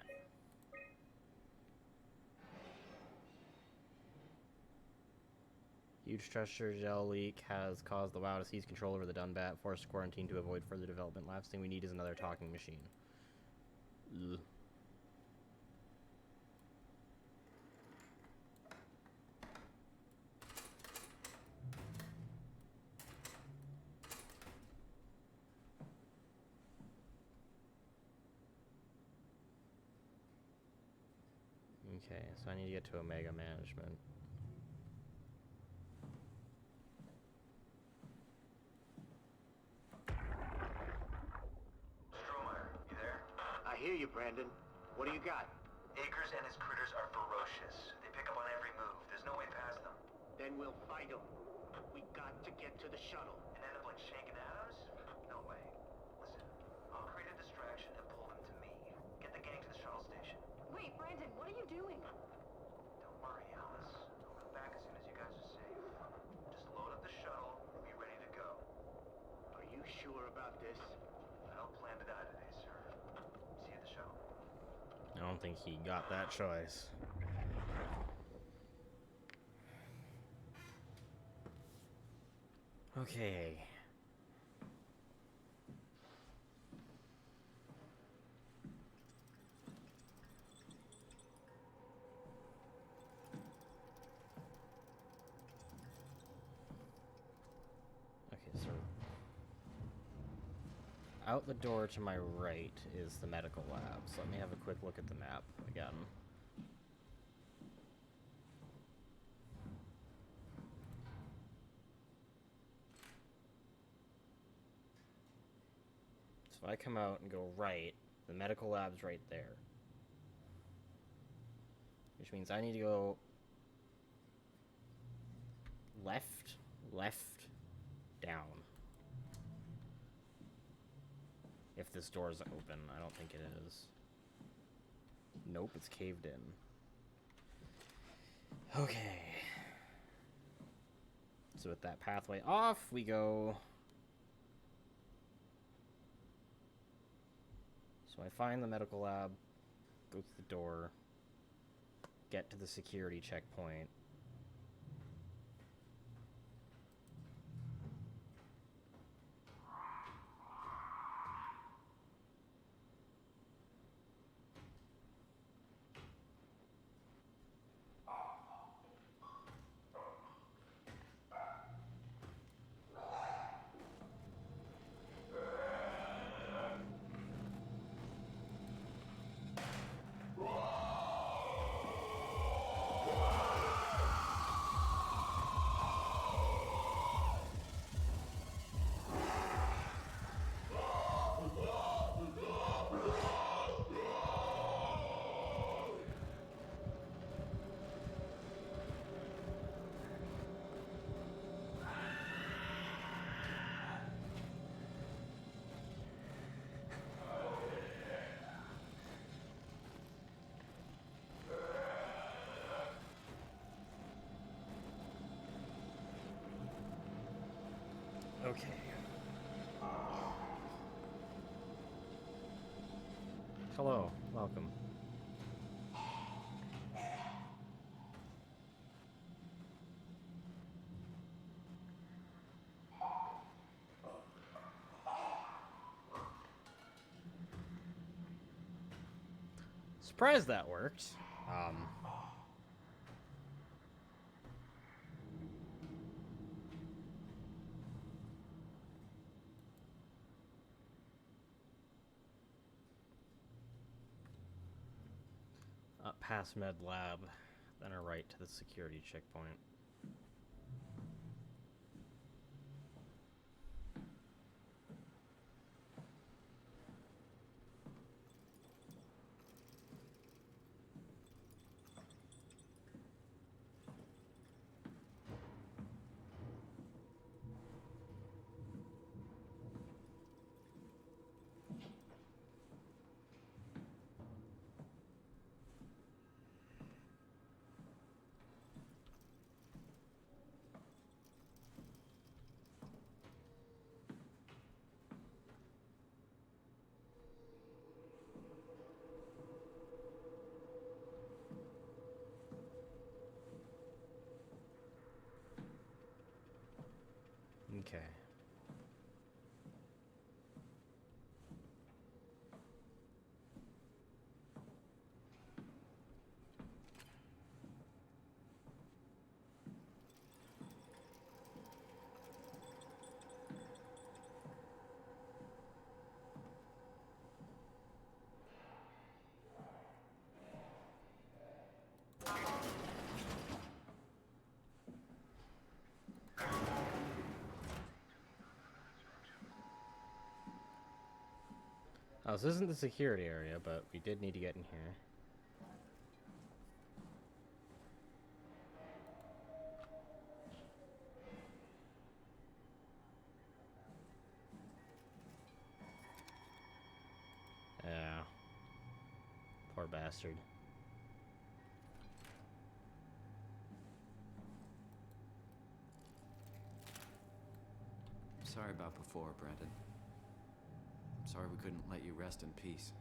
Huge structure gel leak has caused the WoW to seize control over the Dunbat. Forced quarantine to avoid further development. Last thing we need is another talking machine. Ugh. Okay, so I need to get to Omega Management. Stromeyer, you there? I hear you, Brandon. What do you got? Akers and his critters are ferocious. They pick up on every move. There's no way past them. Then we'll fight them. We got to get to the shuttle. And end up like shaking Adams? No way. Listen, I'll create a distraction and pull them to me. Get the gang to the shuttle station. Wait, Brandon, what are you doing? Don't worry, Alice. I'll come back as soon as you guys are safe. Just load up the shuttle and be ready to go. Are you sure about this? I don't plan to die today, sir. See you at the shuttle. I don't think he got that choice. Okay. Okay, so out the door to my right is the medical lab. So let me have a quick look at the map again. So if I come out and go right, the medical lab's right there. Which means I need to go left, down. If this door's open, I don't think it is. Nope, it's caved in. Okay. So with that pathway off, we go... So I find the medical lab, go to the door, get to the security checkpoint. Hello, welcome. Surprised that worked. Up past Med Lab, then a right to the security checkpoint. Okay. Oh, this isn't the security area, but we did need to get in here. Yeah. Poor bastard. Sorry about before, Brandon. Sorry we couldn't let you rest in peace.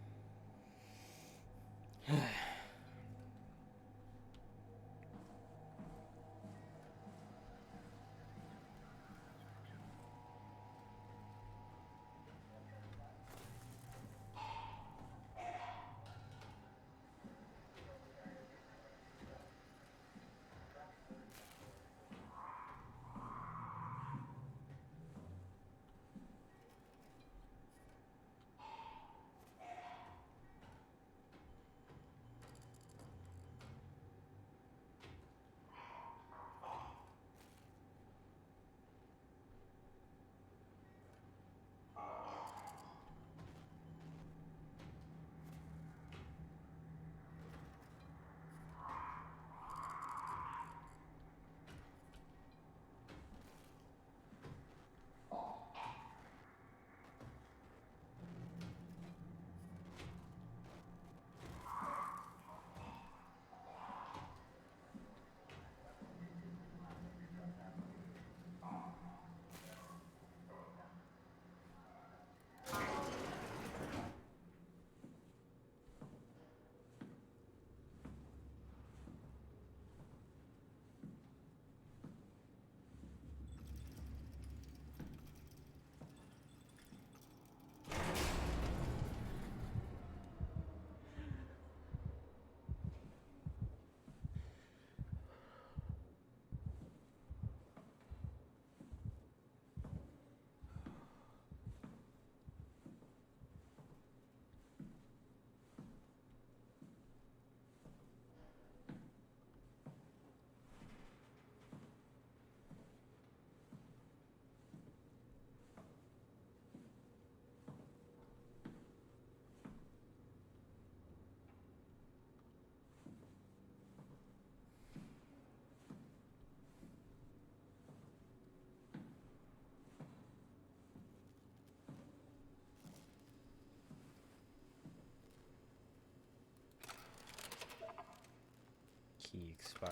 Key expired.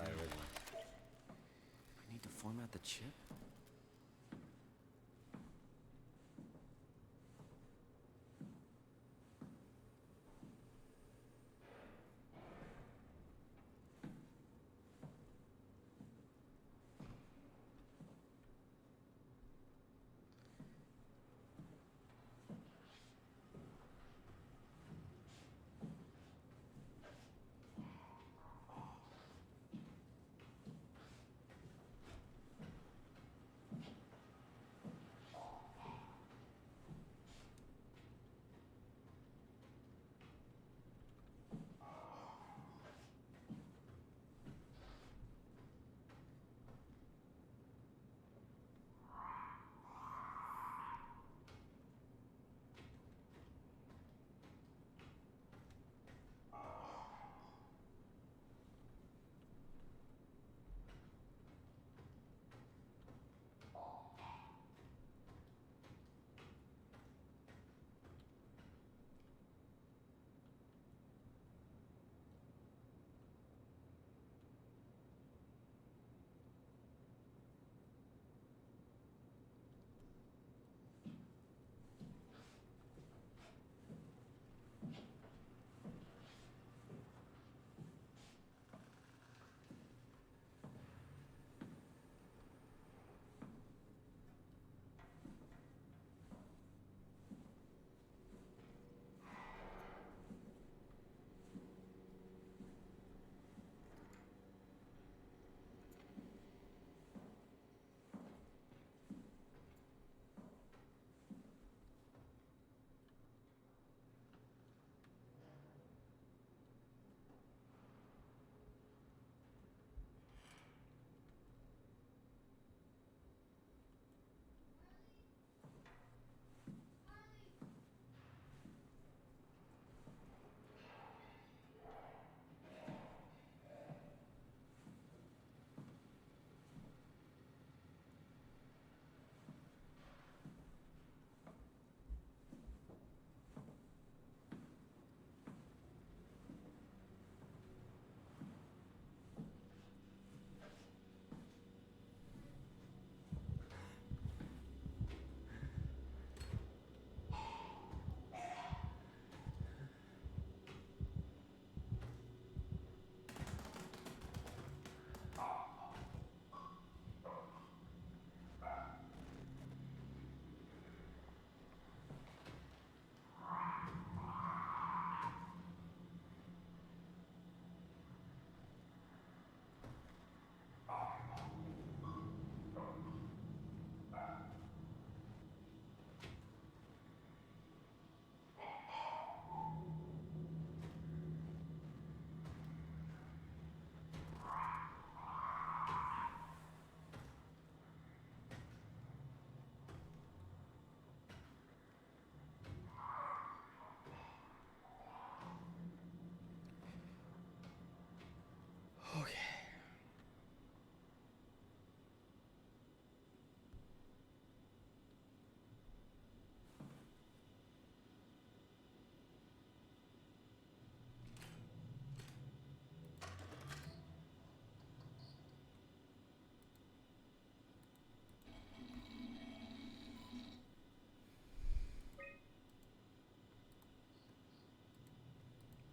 I need to format the chip?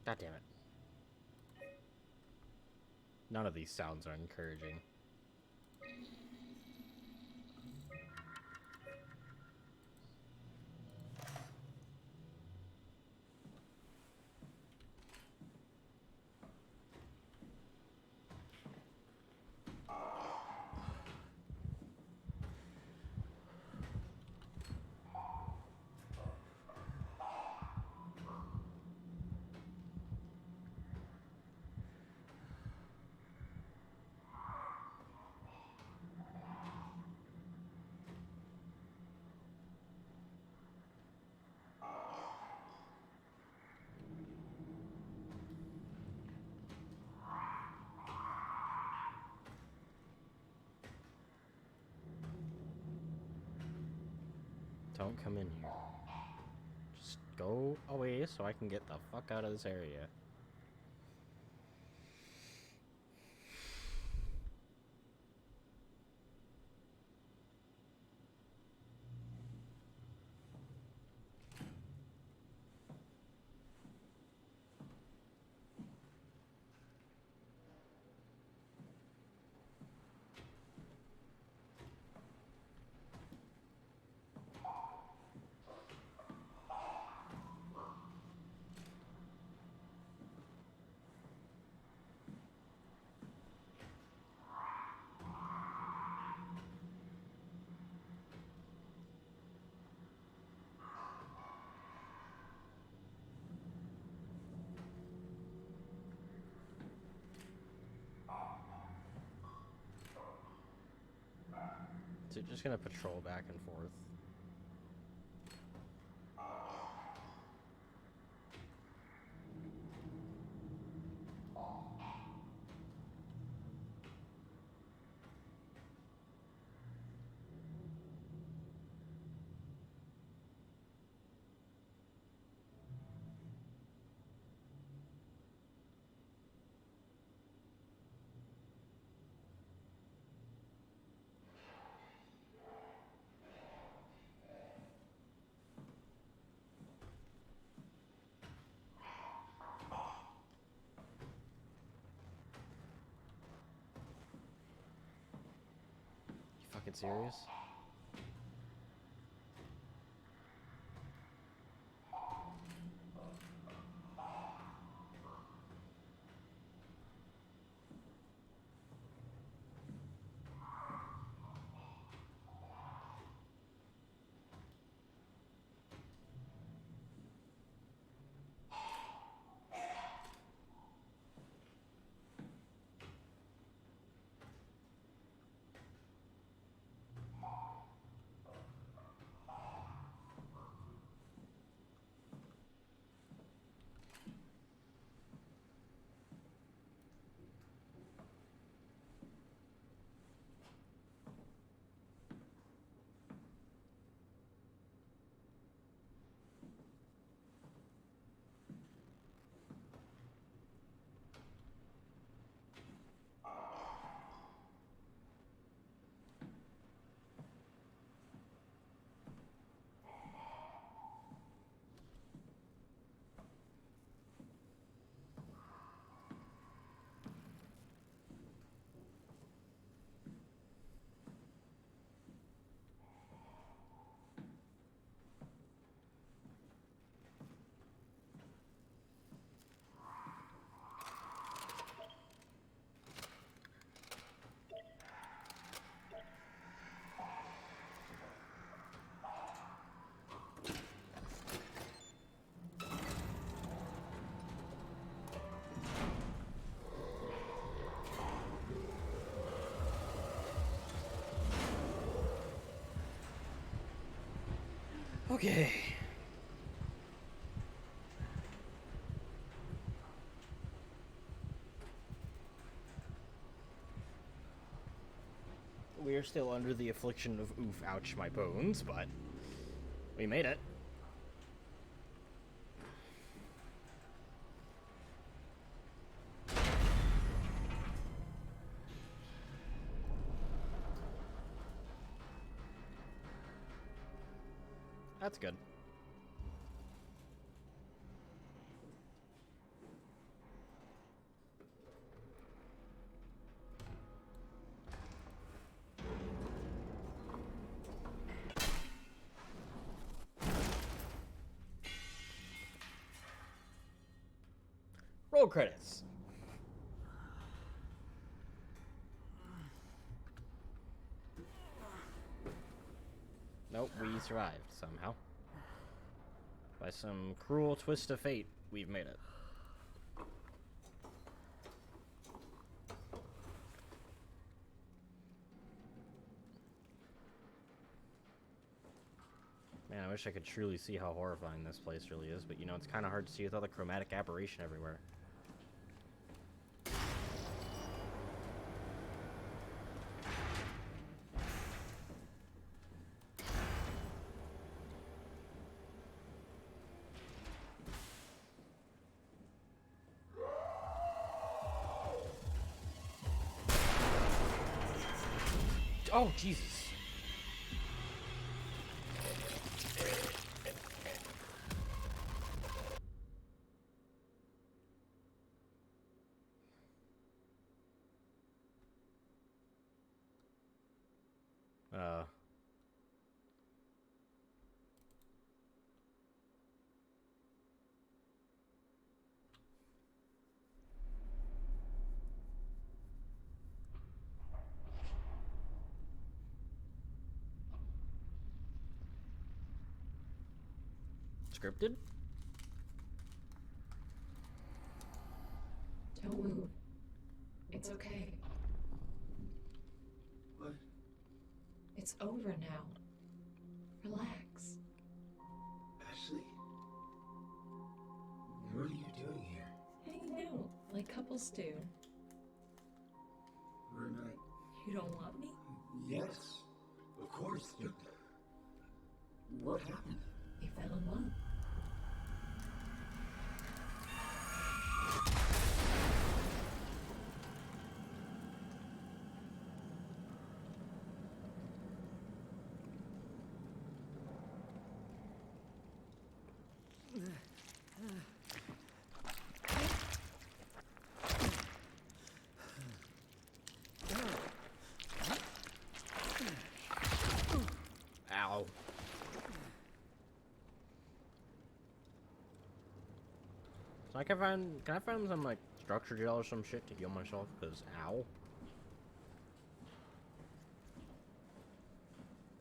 God damn it. None of these sounds are encouraging. Don't come in here. Just go away so I can get the fuck out of this area. So you're just gonna patrol back and forth. Fucking serious? Okay. We are still under the affliction of oof, ouch, my bones, but we made it. That's good. Roll credits. Nope, we survived somehow. By some cruel twist of fate, we've made it. Man, I wish I could truly see how horrifying this place really is, but you know, it's kind of hard to see with all the chromatic aberration everywhere. Oh, Jesus. Scripted? Don't move. It's okay. What? It's over now. Relax. Ashley? What are you doing here? Hanging out, like couples do. We're not... You don't want me? Yes, of course, but... What happened? We fell in love. Ow. So can I find some like structure gel or some shit to heal myself? Cause ow.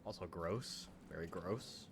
Also gross. Very gross.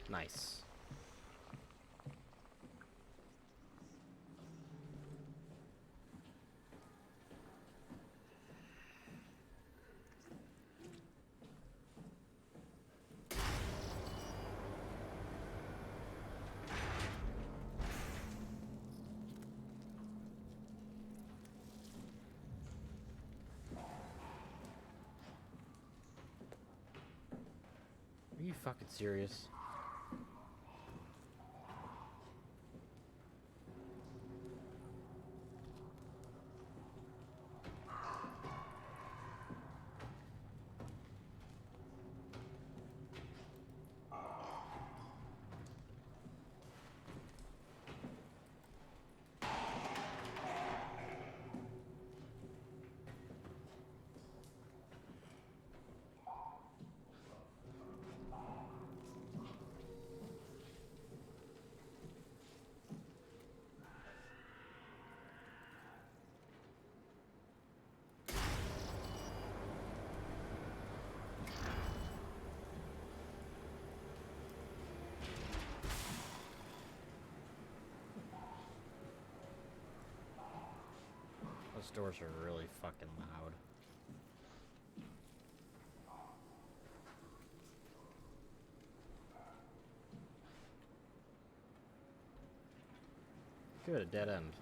Nice. Are you fucking serious? Those doors are really fucking loud. Good, a dead end.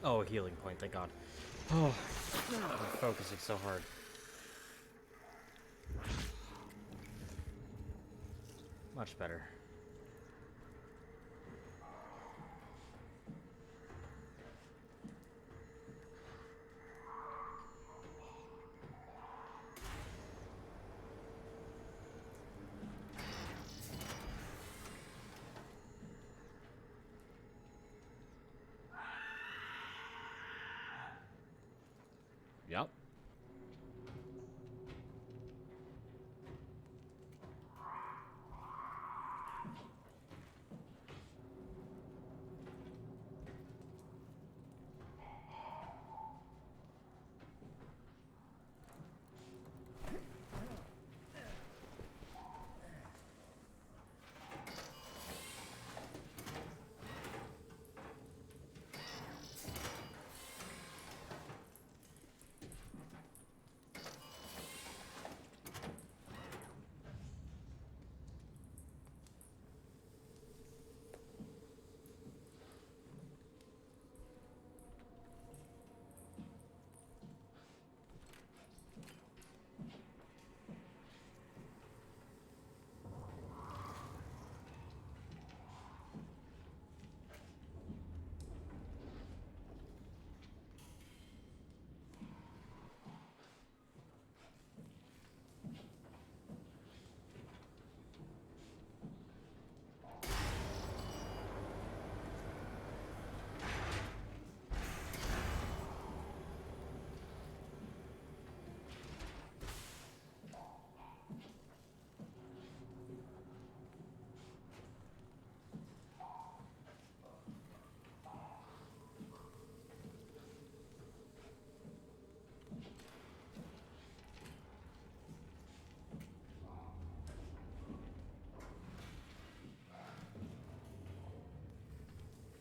Oh, healing point, thank God. Oh, I'm focusing so hard. Much better. Yep.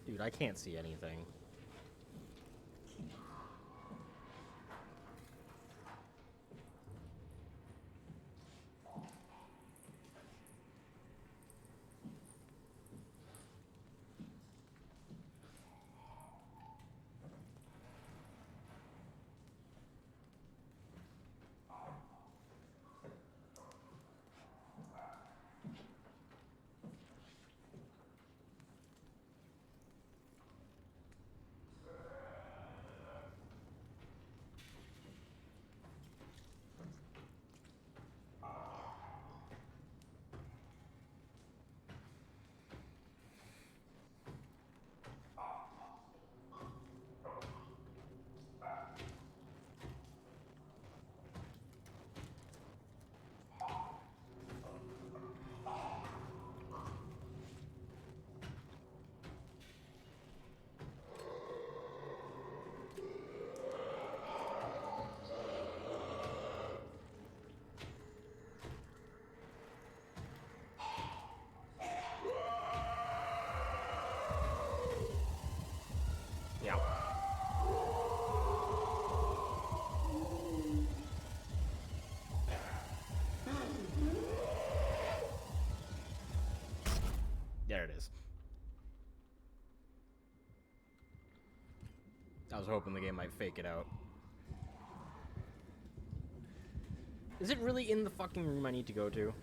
Dude, I can't see anything. Yeah. There it is. I was hoping the game might fake it out. Is it really in the fucking room I need to go to?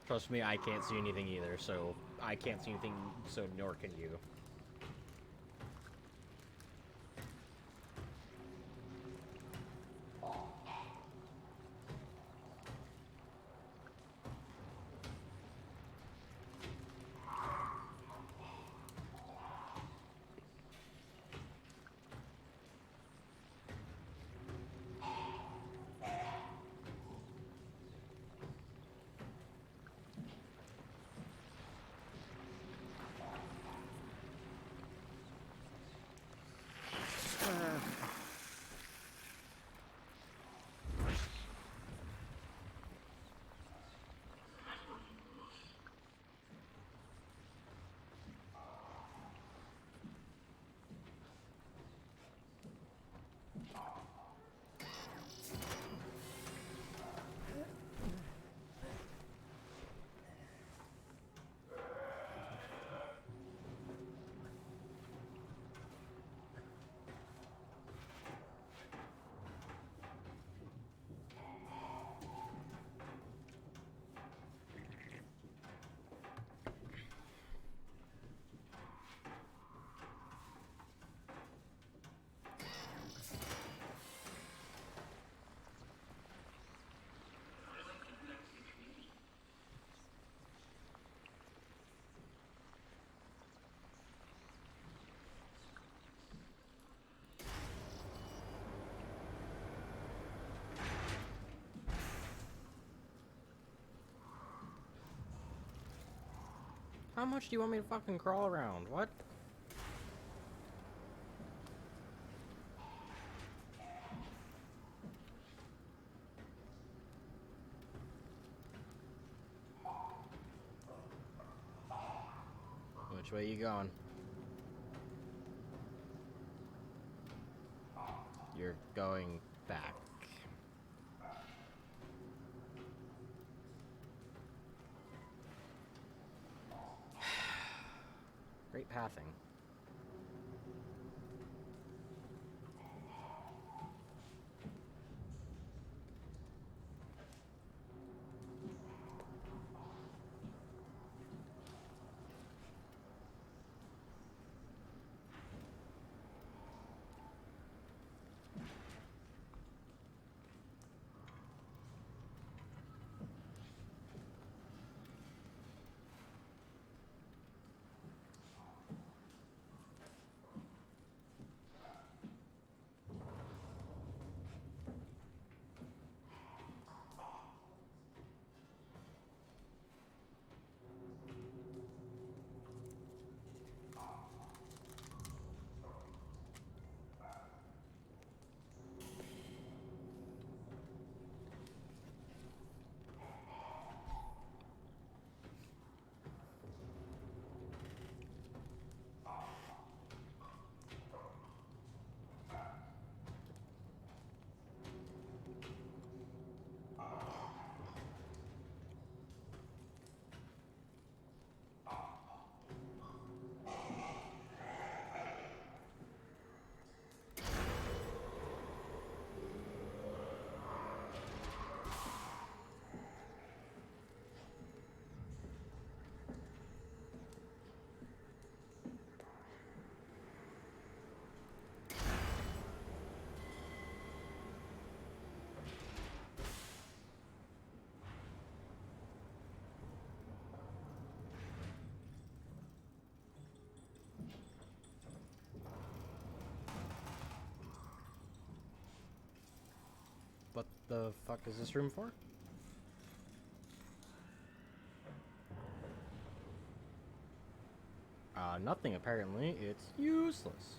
Trust me, I can't see anything either, so I can't see anything, so nor can you. How much do you want me to fucking crawl around? What? Which way you going? You're going back. Great pathing. What the fuck is this room for? Nothing apparently. It's useless.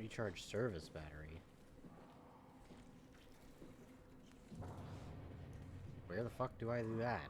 Recharge service battery. Where the fuck do I do that?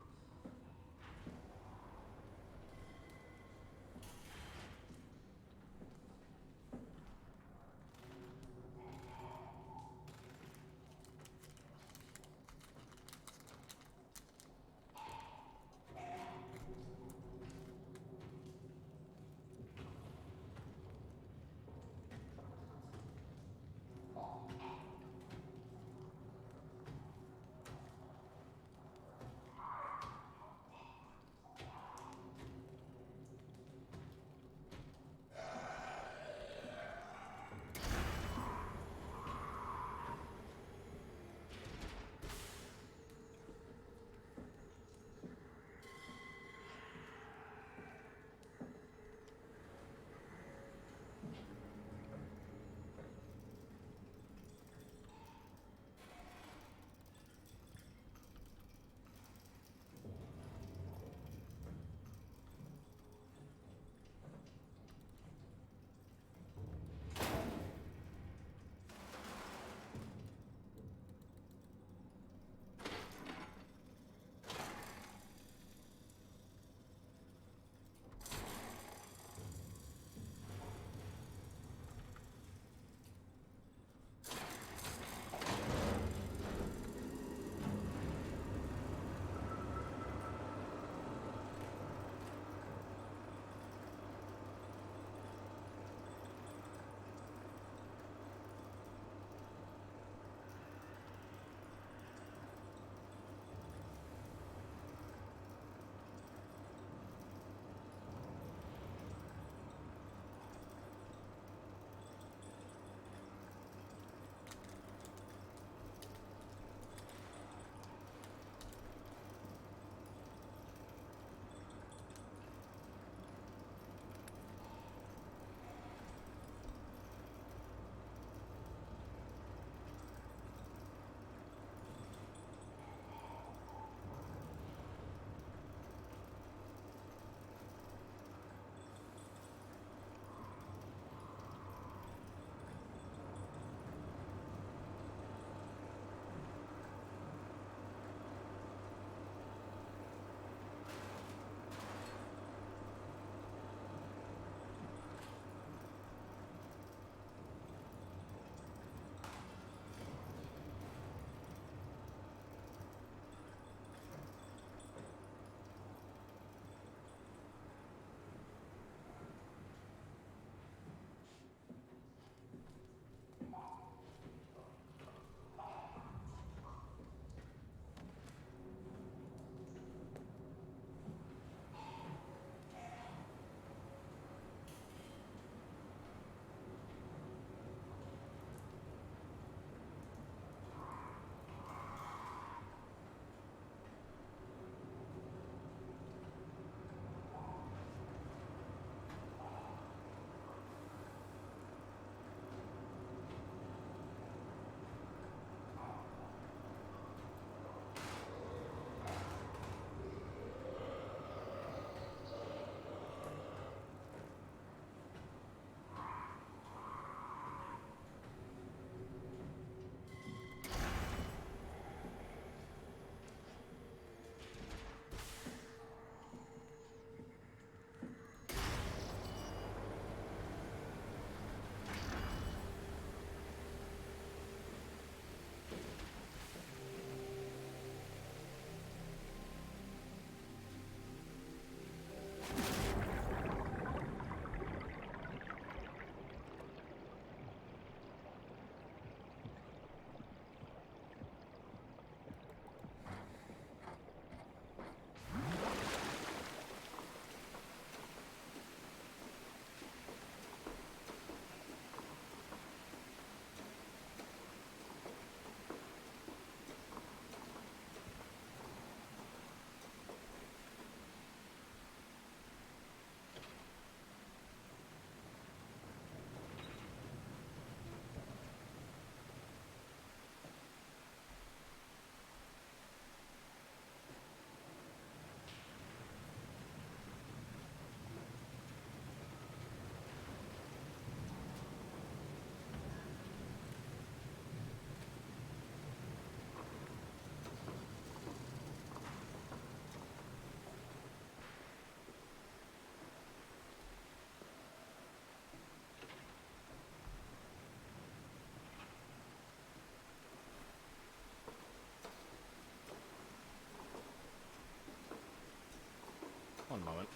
One moment.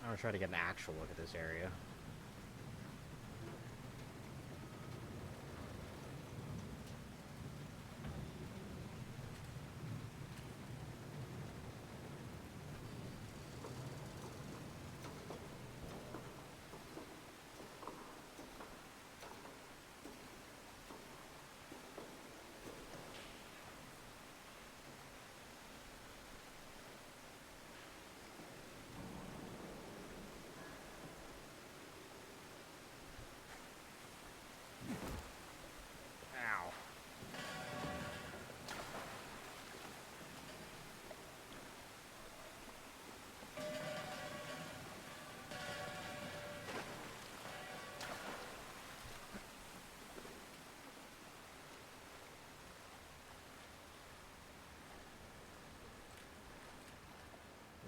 I'm gonna try to get an actual look at this area. Ow.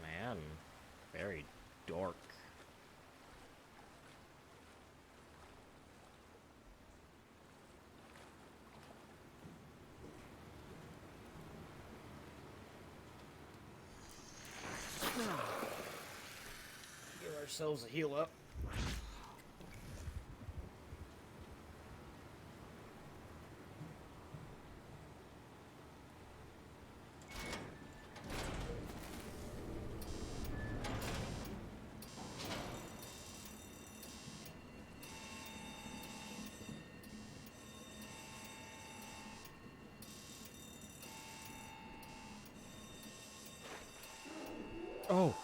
Man, very dark. Give ourselves a heal up. Oh.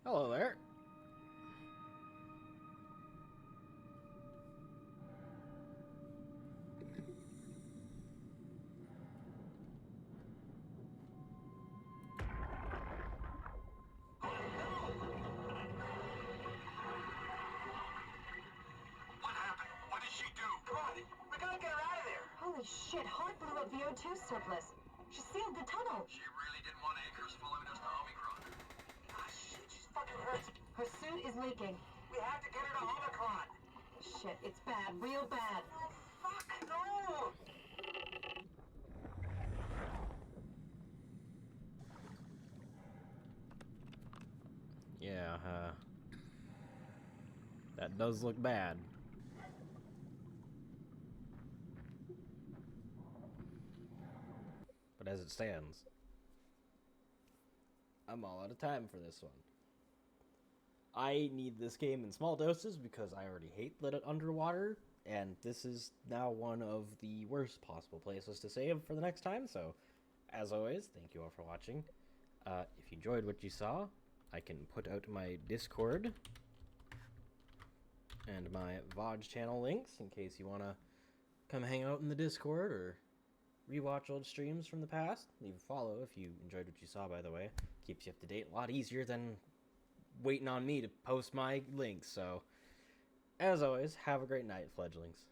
Hello there. Holy shit, Hart blew up the O2 surplus. She sealed the tunnel. She really didn't want Acres following us to Omicron. Ah, shit, she's fucking hurt. Her suit is leaking. We have to get her to Omicron. Shit, it's bad, real bad. Oh, fuck, no! Yeah, that does look bad. But as it stands, I'm all out of time for this one. I need this game in small doses because I already hate lit underwater, and this is now one of the worst possible places to save for the next time, so as always, thank you all for watching. If you enjoyed what you saw, I can put out my Discord and my VOD channel links in case you want to come hang out in the Discord or rewatch old streams from the past. Leave a follow if you enjoyed what you saw, by the way. Keeps you up to date. A lot easier than waiting on me to post my links. So, as always, have a great night, fledglings.